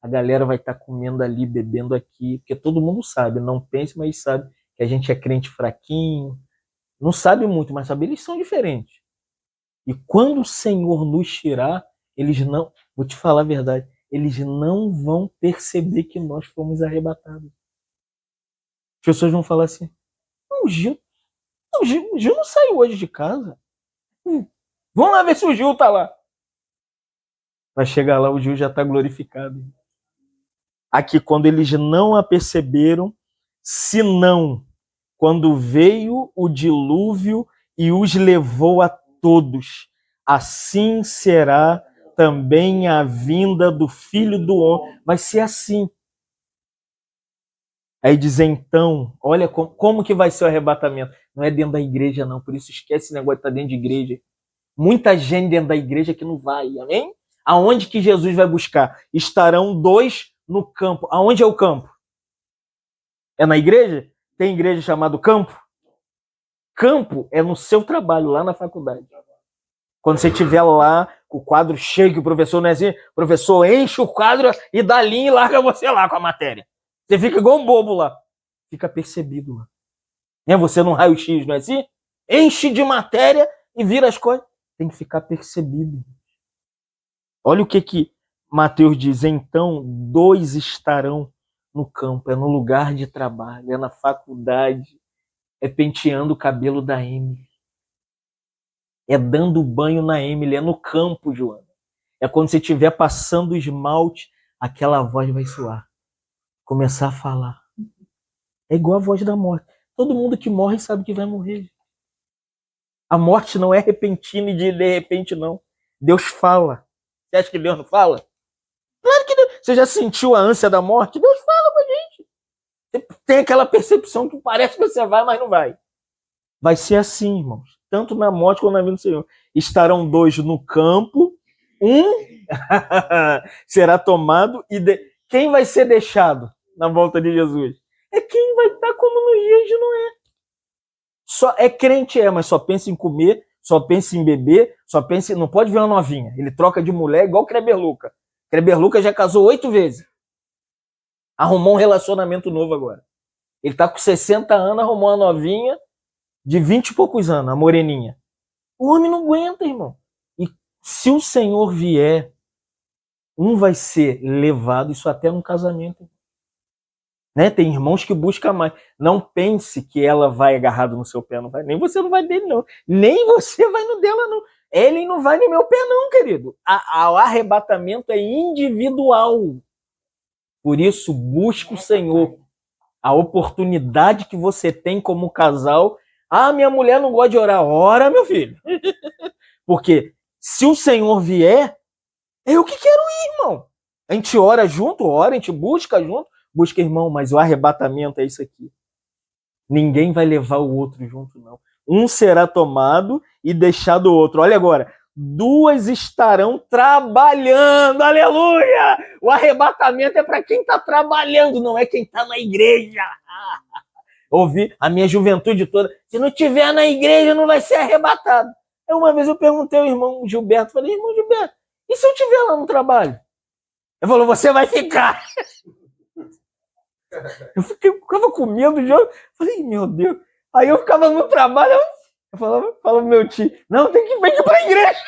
a galera vai estar comendo ali, bebendo aqui, porque todo mundo sabe, não pense, mas sabe que a gente é crente fraquinho, não sabe muito, mas sabe, eles são diferentes. E quando o Senhor nos tirar, eles não, vou te falar a verdade, eles não vão perceber que nós fomos arrebatados. As pessoas vão falar assim, não, o Gil não saiu hoje de casa. Vamos lá ver se o Gil tá lá. Vai chegar lá, o Gil já está glorificado. Aqui, quando eles não a perceberam, senão quando veio o dilúvio e os levou a todos, assim será também a vinda do Filho do Homem. Vai ser assim. Aí diz então, olha como que vai ser o arrebatamento. Não é dentro da igreja, não. Por isso esquece esse negócio de estar dentro de igreja. Muita gente dentro da igreja que não vai, amém? Aonde que Jesus vai buscar? Estarão 2 no campo. Aonde é o campo? É na igreja? Tem igreja chamada campo? Campo é no seu trabalho, lá na faculdade. Quando você estiver lá, com o quadro cheio, que o professor não é assim, o professor enche o quadro e dá linha e larga você lá com a matéria. Você fica igual um bobo lá. Fica percebido lá. É você no raio-x, não é assim? Enche de matéria e vira as coisas. Tem que ficar percebido. Olha o que Mateus diz. Então, 2 estarão no campo. É no lugar de trabalho, é na faculdade, é penteando o cabelo da Emily. É dando banho na Emily, é no campo, Joana. É quando você estiver passando o esmalte, aquela voz vai soar. Começar a falar. É igual a voz da morte. Todo mundo que morre sabe que vai morrer. A morte não é repentina e de repente, não. Deus fala. Você acha que Deus não fala? Claro que Deus. Você já sentiu a ânsia da morte? Deus fala com a gente. Você tem aquela percepção que parece que você vai, mas não vai. Vai ser assim, irmãos. Tanto na morte quanto na vida do Senhor. Estarão 2 no campo, um será tomado e quem vai ser deixado na volta de Jesus? É quem vai estar como nos dias de Noé. Só é crente, mas só pensa em comer, só pensa em beber, só pensa em... Não pode ver uma novinha. Ele troca de mulher igual o Kreber Luca. Kreber Luca já casou 8 vezes. Arrumou um relacionamento novo agora. Ele tá com 60 anos, arrumou uma novinha de 20 e poucos anos, a moreninha. O homem não aguenta, irmão. E se o Senhor vier, um vai ser levado, isso até num casamento. Né? Tem irmãos que buscam mais. Não pense que ela vai agarrado no seu pé, não vai. Nem você não vai dele, não. Nem você vai no dela, não. Ele não vai no meu pé, não, querido. O arrebatamento é individual. Por isso, busque o Senhor. A oportunidade que você tem como casal. Ah, minha mulher não gosta de orar. Ora, meu filho. Porque se o Senhor vier, eu que quero ir, irmão. A gente ora junto, ora, a gente busca junto. Busca, irmão, mas o arrebatamento é isso aqui. Ninguém vai levar o outro junto, não. Um será tomado e deixado o outro. Olha agora. 2 estarão trabalhando. Aleluia! O arrebatamento é para quem está trabalhando, não é quem está na igreja. Ouvi a minha juventude toda. Se não tiver na igreja, não vai ser arrebatado. Aí uma vez eu perguntei ao irmão Gilberto, falei, irmão Gilberto, e se eu estiver lá no trabalho? Ele falou, você vai ficar. Eu ficava com medo de... Falei, meu Deus. Aí eu ficava no trabalho, eu falava pro meu tio, não, tem que ir pra igreja.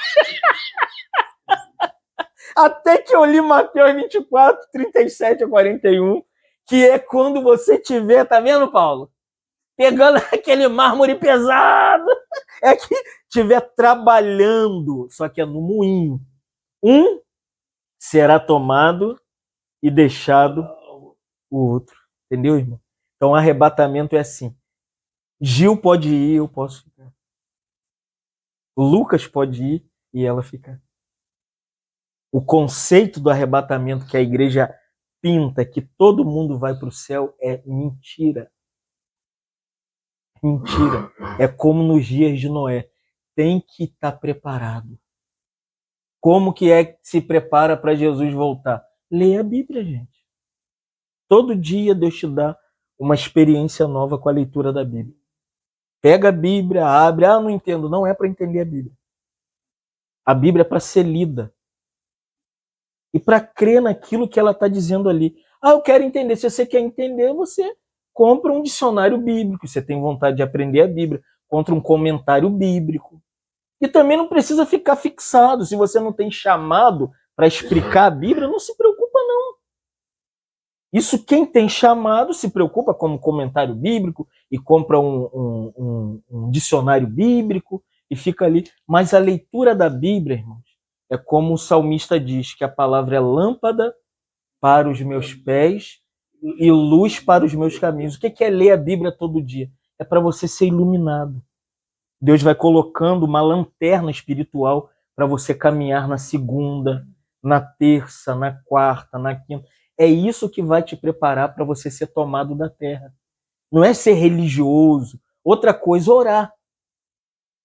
Até que eu li Mateus 24, 37 a 41, que é quando você tiver, tá vendo, Paulo? Pegando aquele mármore pesado. É que tiver trabalhando, só que é no moinho. Um será tomado e deixado o outro. Entendeu, irmão? Então, o arrebatamento é assim. Gil pode ir, eu posso ficar. Lucas pode ir e ela ficar. O conceito do arrebatamento que a igreja pinta, que todo mundo vai para o céu, é mentira. Mentira. É como nos dias de Noé. Tem que estar preparado. Como que é que se prepara para Jesus voltar? Lê a Bíblia, gente. Todo dia Deus te dá uma experiência nova com a leitura da Bíblia. Pega a Bíblia, abre. Ah, não entendo. Não é para entender a Bíblia. A Bíblia é para ser lida. E para crer naquilo que ela está dizendo ali. Ah, eu quero entender. Se você quer entender, você compra um dicionário bíblico. Você tem vontade de aprender a Bíblia. Compra um comentário bíblico. E também não precisa ficar fixado. Se você não tem chamado para explicar a Bíblia, não se preocupa, não. Isso quem tem chamado se preocupa com um comentário bíblico e compra um dicionário bíblico e fica ali. Mas a leitura da Bíblia, irmãos, é como o salmista diz, que a palavra é lâmpada para os meus pés e luz para os meus caminhos. O que é ler a Bíblia todo dia? É para você ser iluminado. Deus vai colocando uma lanterna espiritual para você caminhar na segunda, na terça, na quarta, na quinta. É isso que vai te preparar para você ser tomado da terra. Não é ser religioso. Outra coisa, orar.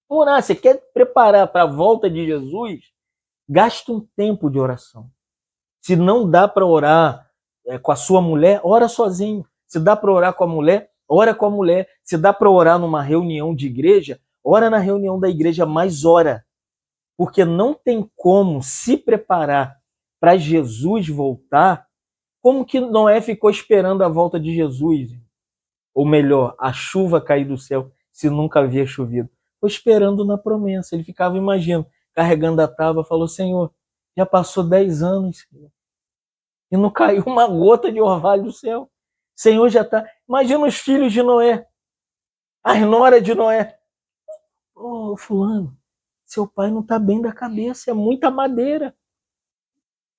Orar, você quer preparar para a volta de Jesus? Gasta um tempo de oração. Se não dá para orar com a sua mulher, ora sozinho. Se dá para orar com a mulher, ora com a mulher. Se dá para orar numa reunião de igreja, ora na reunião da igreja, mas ora. Porque não tem como se preparar para Jesus voltar, como que Noé ficou esperando a volta de Jesus? Ou melhor, a chuva cair do céu, se nunca havia chovido. Foi esperando na promessa. Ele ficava, imagina, carregando a tábua, falou, Senhor, já passou 10 anos, Senhor, e não caiu uma gota de orvalho do céu. Senhor já está... Imagina os filhos de Noé, as noras de Noé. Ô, fulano, seu pai não está bem da cabeça, é muita madeira.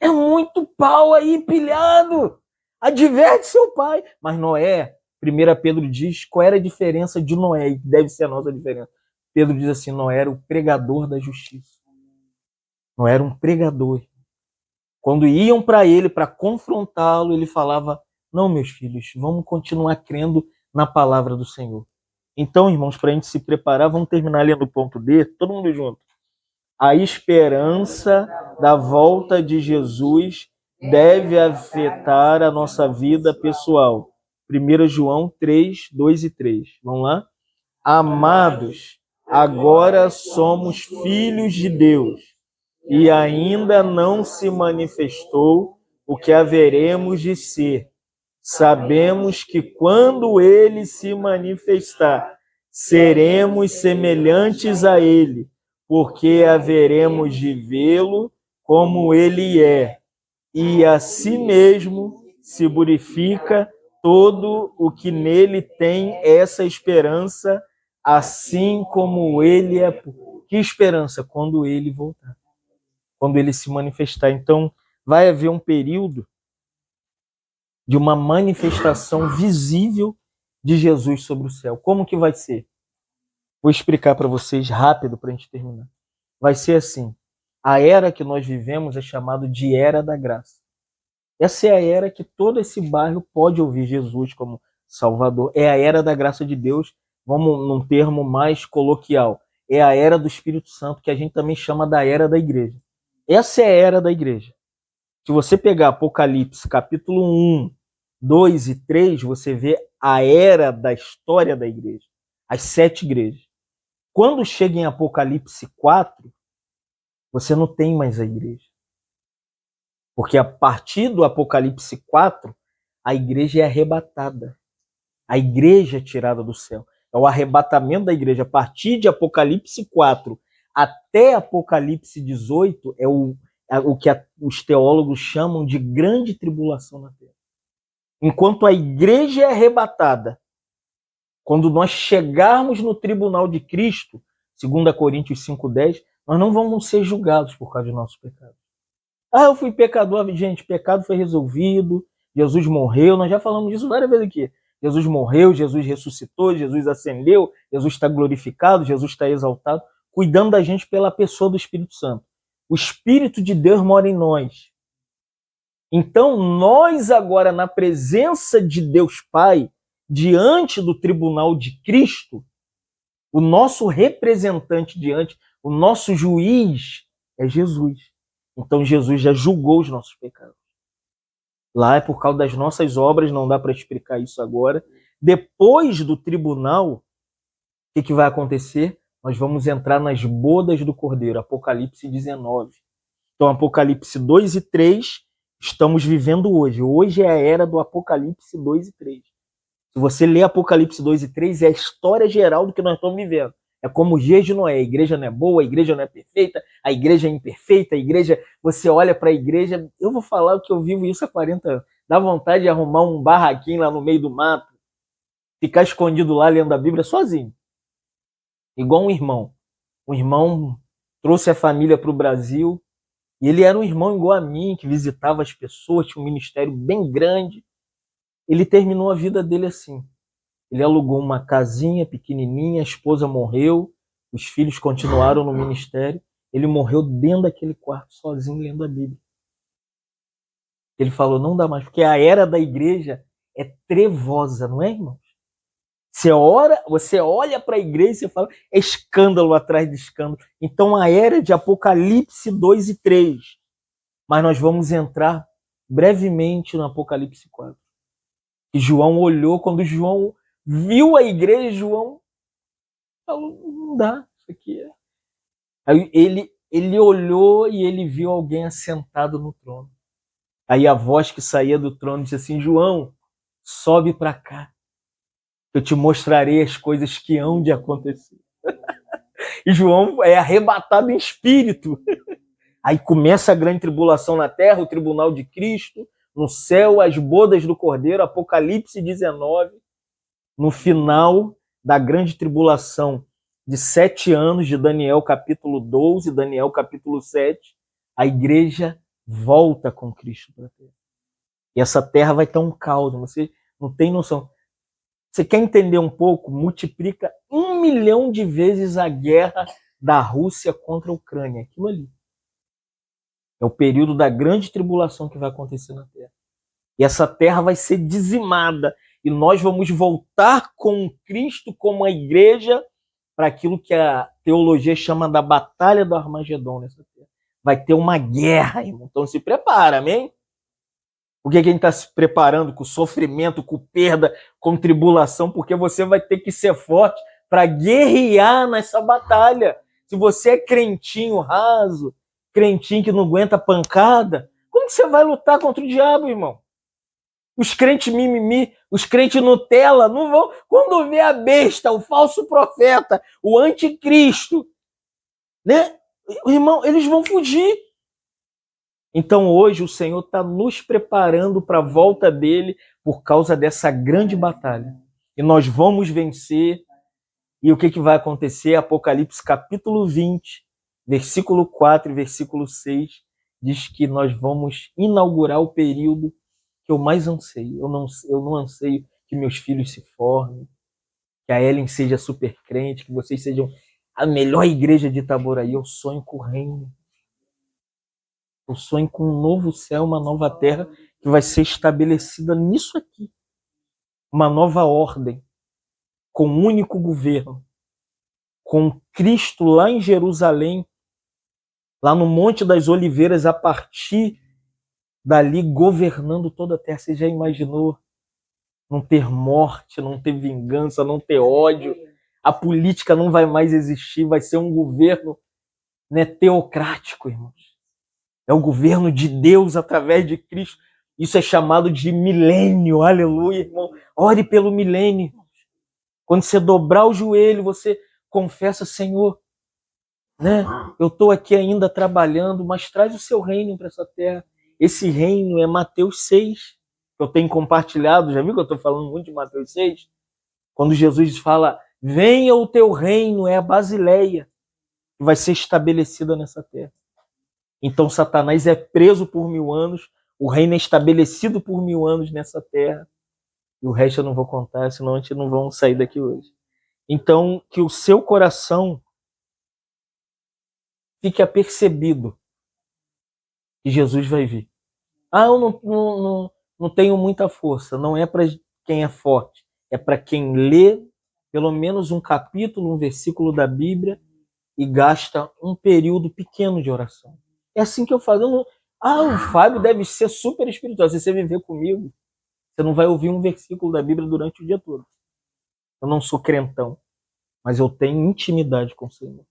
É muito pau aí empilhado. Adverte seu pai. Mas Noé, 1 Pedro diz qual era a diferença de Noé, e deve ser a nossa diferença. Pedro diz assim, Noé era o pregador da justiça. Noé era um pregador. Quando iam para ele, para confrontá-lo, ele falava, não, meus filhos, vamos continuar crendo na palavra do Senhor. Então, irmãos, para a gente se preparar, vamos terminar lendo o ponto D, todo mundo junto. A esperança da volta de Jesus deve afetar a nossa vida pessoal. 1 João 3, 2 e 3. Vamos lá? Amados, agora somos filhos de Deus e ainda não se manifestou o que haveremos de ser. Sabemos que quando ele se manifestar, seremos semelhantes a ele, porque haveremos de vê-lo como ele é, e a si mesmo se purifica todo o que nele tem essa esperança, assim como ele é. Que esperança? Quando ele voltar, quando ele se manifestar. Então, vai haver um período de uma manifestação visível de Jesus sobre o céu. Como que vai ser? Vou explicar para vocês rápido para a gente terminar. Vai ser assim. A era que nós vivemos é chamada de Era da Graça. Essa é a era que todo esse bairro pode ouvir Jesus como Salvador. É a Era da Graça de Deus, vamos num termo mais coloquial. É a Era do Espírito Santo, que a gente também chama da Era da Igreja. Essa é a Era da Igreja. Se você pegar Apocalipse, capítulo 1, 2 e 3, você vê a era da história da igreja. As 7 igrejas. Quando chega em Apocalipse 4, você não tem mais a igreja. Porque a partir do Apocalipse 4, a igreja é arrebatada. A igreja é tirada do céu. É o arrebatamento da igreja. A partir de Apocalipse 4 até Apocalipse 18 é o que os teólogos chamam de grande tribulação na terra. Enquanto a igreja é arrebatada, quando nós chegarmos no tribunal de Cristo, 2 Coríntios 5,10, nós não vamos ser julgados por causa de nossos pecados. Ah, eu fui pecador. Gente, pecado foi resolvido, Jesus morreu, nós já falamos disso várias vezes aqui. Jesus morreu, Jesus ressuscitou, Jesus ascendeu, Jesus está glorificado, Jesus está exaltado, cuidando da gente pela pessoa do Espírito Santo. O Espírito de Deus mora em nós. Então, nós agora, na presença de Deus Pai, diante do tribunal de Cristo, O nosso representante diante, o nosso juiz é Jesus. Então Jesus já julgou os nossos pecados. Lá é por causa das nossas obras, não dá para explicar isso agora. Depois do tribunal, o que vai acontecer? Nós vamos entrar nas bodas do Cordeiro, Apocalipse 19. Então, Apocalipse 2 e 3, estamos vivendo hoje. Hoje é a era do Apocalipse 2 e 3. Se você ler Apocalipse 2 e 3, é a história geral do que nós estamos vivendo. É como os dias de Noé. A igreja não é boa, a igreja não é perfeita, a igreja é imperfeita, a igreja... Você olha para a igreja... Eu vou falar o que eu vivo isso há 40 anos. Dá vontade de arrumar um barraquinho lá no meio do mato, ficar escondido lá lendo a Bíblia sozinho. Igual um irmão. Um irmão trouxe a família para o Brasil e ele era um irmão igual a mim, que visitava as pessoas, tinha um ministério bem grande. Ele terminou a vida dele assim. Ele alugou uma casinha pequenininha, a esposa morreu, os filhos continuaram no ministério. Ele morreu dentro daquele quarto, sozinho, lendo a Bíblia. Ele falou, não dá mais, porque a era da igreja é trevosa, não é, irmãos? Você olha para a igreja e você fala, é escândalo atrás de escândalo. Então a era de Apocalipse 2 e 3. Mas nós vamos entrar brevemente no Apocalipse 4. E João olhou, quando João viu a igreja, João falou, não dá, isso aqui é... Aí ele olhou e ele viu alguém assentado no trono. Aí a voz que saía do trono disse assim, João, sobe para cá. Eu te mostrarei as coisas que hão de acontecer. E João é arrebatado em espírito. Aí começa a grande tribulação na terra, o tribunal de Cristo, no céu, as bodas do Cordeiro, Apocalipse 19. No final da grande tribulação de 7 anos, de Daniel capítulo 12, Daniel capítulo 7, a igreja volta com Cristo para a terra. E essa terra vai ter um caos, você não tem noção. Você quer entender um pouco? Multiplica 1 milhão de vezes a guerra da Rússia contra a Ucrânia. Aquilo ali. É o período da grande tribulação que vai acontecer na Terra. E essa terra vai ser dizimada. E nós vamos voltar com Cristo como a igreja para aquilo que a teologia chama da batalha do Armagedon nessa terra. Vai ter uma guerra, irmão. Então se prepara, amém? Por que a gente está se preparando com sofrimento, com perda, com tribulação? Porque você vai ter que ser forte para guerrear nessa batalha. Se você é crentinho raso, crentinho que não aguenta pancada, como que você vai lutar contra o diabo, irmão? Os crentes mimimi, os crentes Nutella, não vão... Quando vê a besta, o falso profeta, o anticristo, né? Irmão, eles vão fugir. Então hoje o Senhor está nos preparando para a volta dele por causa dessa grande batalha. E nós vamos vencer. E o que vai acontecer? Apocalipse capítulo 20, versículo 4 e versículo 6, diz que nós vamos inaugurar o período que eu mais anseio. Eu não anseio que meus filhos se formem, que a Ellen seja super crente, que vocês sejam a melhor igreja de Itaboraí. Eu sonho com o reino. Eu sonho com um novo céu, uma nova terra que vai ser estabelecida nisso aqui. Uma nova ordem, com um único governo, com Cristo lá em Jerusalém, lá no Monte das Oliveiras, a partir dali governando toda a terra. Você já imaginou não ter morte, não ter vingança, não ter ódio? A política não vai mais existir, vai ser um governo, né, teocrático, irmãos. É o governo de Deus através de Cristo. Isso é chamado de milênio. Aleluia, irmão. Ore pelo milênio. Quando você dobrar o joelho, você confessa, Senhor, né? Eu estou aqui ainda trabalhando, mas traz o seu reino para essa terra. Esse reino é Mateus 6. Eu tenho compartilhado, já viu que eu estou falando muito de Mateus 6? Quando Jesus fala, venha o teu reino, é a Basileia, que vai ser estabelecida nessa terra. Então Satanás é preso por 1000 anos, o reino é estabelecido por 1000 anos nessa terra. E o resto eu não vou contar, senão a gente não vamos sair daqui hoje. Então, que o seu coração fique apercebido que Jesus vai vir. Eu não tenho muita força. Não é para quem é forte, é para quem lê pelo menos um capítulo, um versículo da Bíblia e gasta um período pequeno de oração. É assim que eu faço. O Fábio deve ser super espiritual. Se você viver comigo, você não vai ouvir um versículo da Bíblia durante o dia todo. Eu não sou crentão, mas eu tenho intimidade com o Senhor.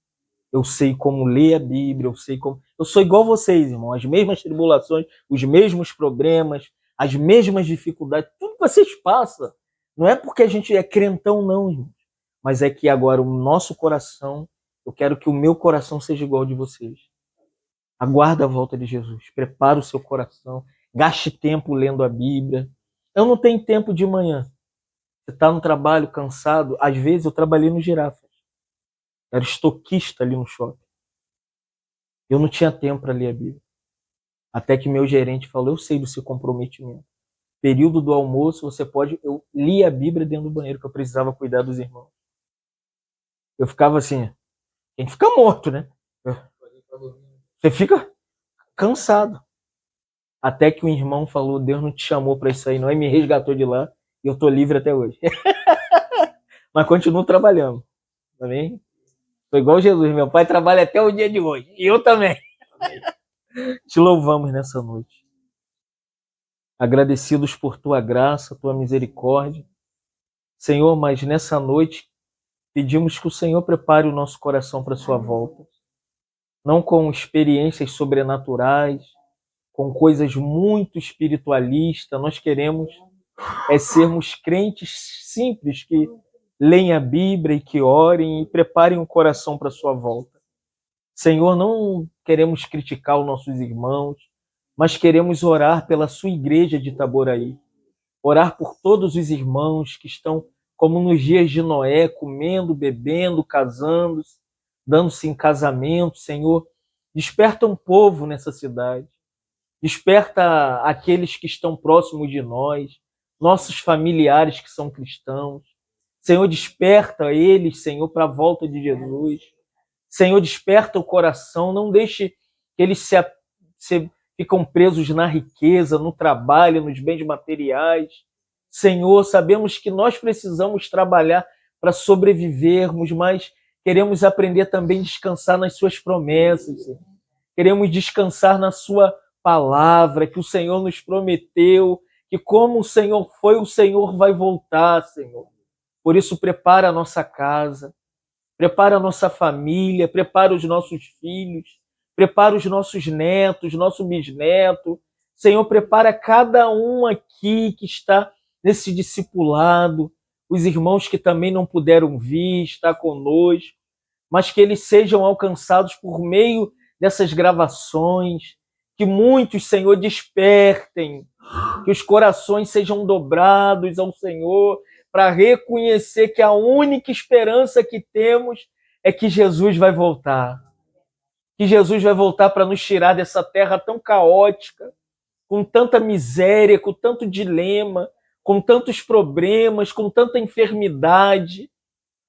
Eu sei como ler a Bíblia, eu sei como... Eu sou igual vocês, irmão. As mesmas tribulações, os mesmos problemas, as mesmas dificuldades, tudo que vocês passam. Não é porque a gente é crentão, não, irmão. Mas é que agora o nosso coração, eu quero que o meu coração seja igual ao de vocês. Aguarda a volta de Jesus. Prepara o seu coração. Gaste tempo lendo a Bíblia. Eu não tenho tempo de manhã. Você está no trabalho, cansado. Às vezes eu trabalhei no Girafas. Era estoquista ali no shopping. Eu não tinha tempo para ler a Bíblia. Até que meu gerente falou, eu sei do seu comprometimento. Período do almoço, você pode... Eu li a Bíblia dentro do banheiro, que eu precisava cuidar dos irmãos. Eu ficava assim... A gente fica morto, né? Você fica cansado. Até que o irmão falou, Deus não te chamou para isso aí, não, e me resgatou de lá, e eu tô livre até hoje. Mas continuo trabalhando, tá bem? Tô igual Jesus, meu pai trabalha até o dia de hoje, e eu também. Te louvamos nessa noite. Agradecidos por tua graça, tua misericórdia. Senhor, mas nessa noite pedimos que o Senhor prepare o nosso coração para a sua volta. Não com experiências sobrenaturais, com coisas muito espiritualistas. Nós queremos sermos crentes simples que leem a Bíblia e que orem e preparem o coração para a sua volta. Senhor, não queremos criticar os nossos irmãos, mas queremos orar pela sua igreja de Itaboraí. Orar por todos os irmãos que estão, como nos dias de Noé, comendo, bebendo, casando, dando-se em casamento. Senhor, desperta um povo nessa cidade. Desperta aqueles que estão próximos de nós, nossos familiares que são cristãos. Senhor, desperta eles, Senhor, para a volta de Jesus. Senhor, desperta o coração, não deixe que eles ficam presos na riqueza, no trabalho, nos bens materiais. Senhor, sabemos que nós precisamos trabalhar para sobrevivermos, mas queremos aprender também a descansar nas suas promessas, Senhor. Queremos descansar na sua palavra, que o Senhor nos prometeu, que como o Senhor foi, o Senhor vai voltar, Senhor. Por isso, prepara a nossa casa, prepara a nossa família, prepara os nossos filhos, prepara os nossos netos, nosso bisneto. Senhor, prepara cada um aqui que está nesse discipulado, os irmãos que também não puderam vir, estar conosco, mas que eles sejam alcançados por meio dessas gravações, que muitos, Senhor, despertem, que os corações sejam dobrados ao Senhor, para reconhecer que a única esperança que temos é que Jesus vai voltar. Que Jesus vai voltar para nos tirar dessa terra tão caótica, com tanta miséria, com tanto dilema, com tantos problemas, com tanta enfermidade.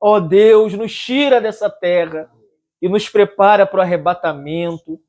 Ó Deus, nos tira dessa terra e nos prepara para o arrebatamento.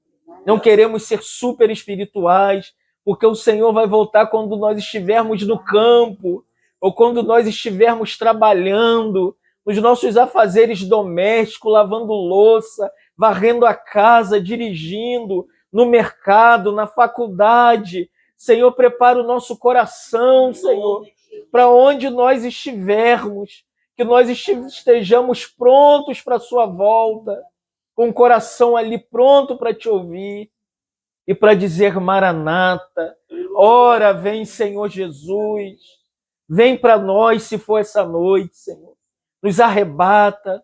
Não queremos ser super espirituais, porque o Senhor vai voltar quando nós estivermos no campo, ou quando nós estivermos trabalhando, nos nossos afazeres domésticos, lavando louça, varrendo a casa, dirigindo, no mercado, na faculdade. Senhor, prepara o nosso coração, Senhor, para onde nós estivermos, que nós estejamos prontos para a sua volta, com o coração ali pronto para te ouvir e para dizer Maranata, ora vem Senhor Jesus, vem para nós se for essa noite, Senhor, nos arrebata,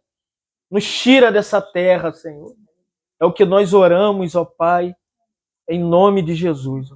nos tira dessa terra, Senhor. É o que nós oramos, ó Pai, em nome de Jesus.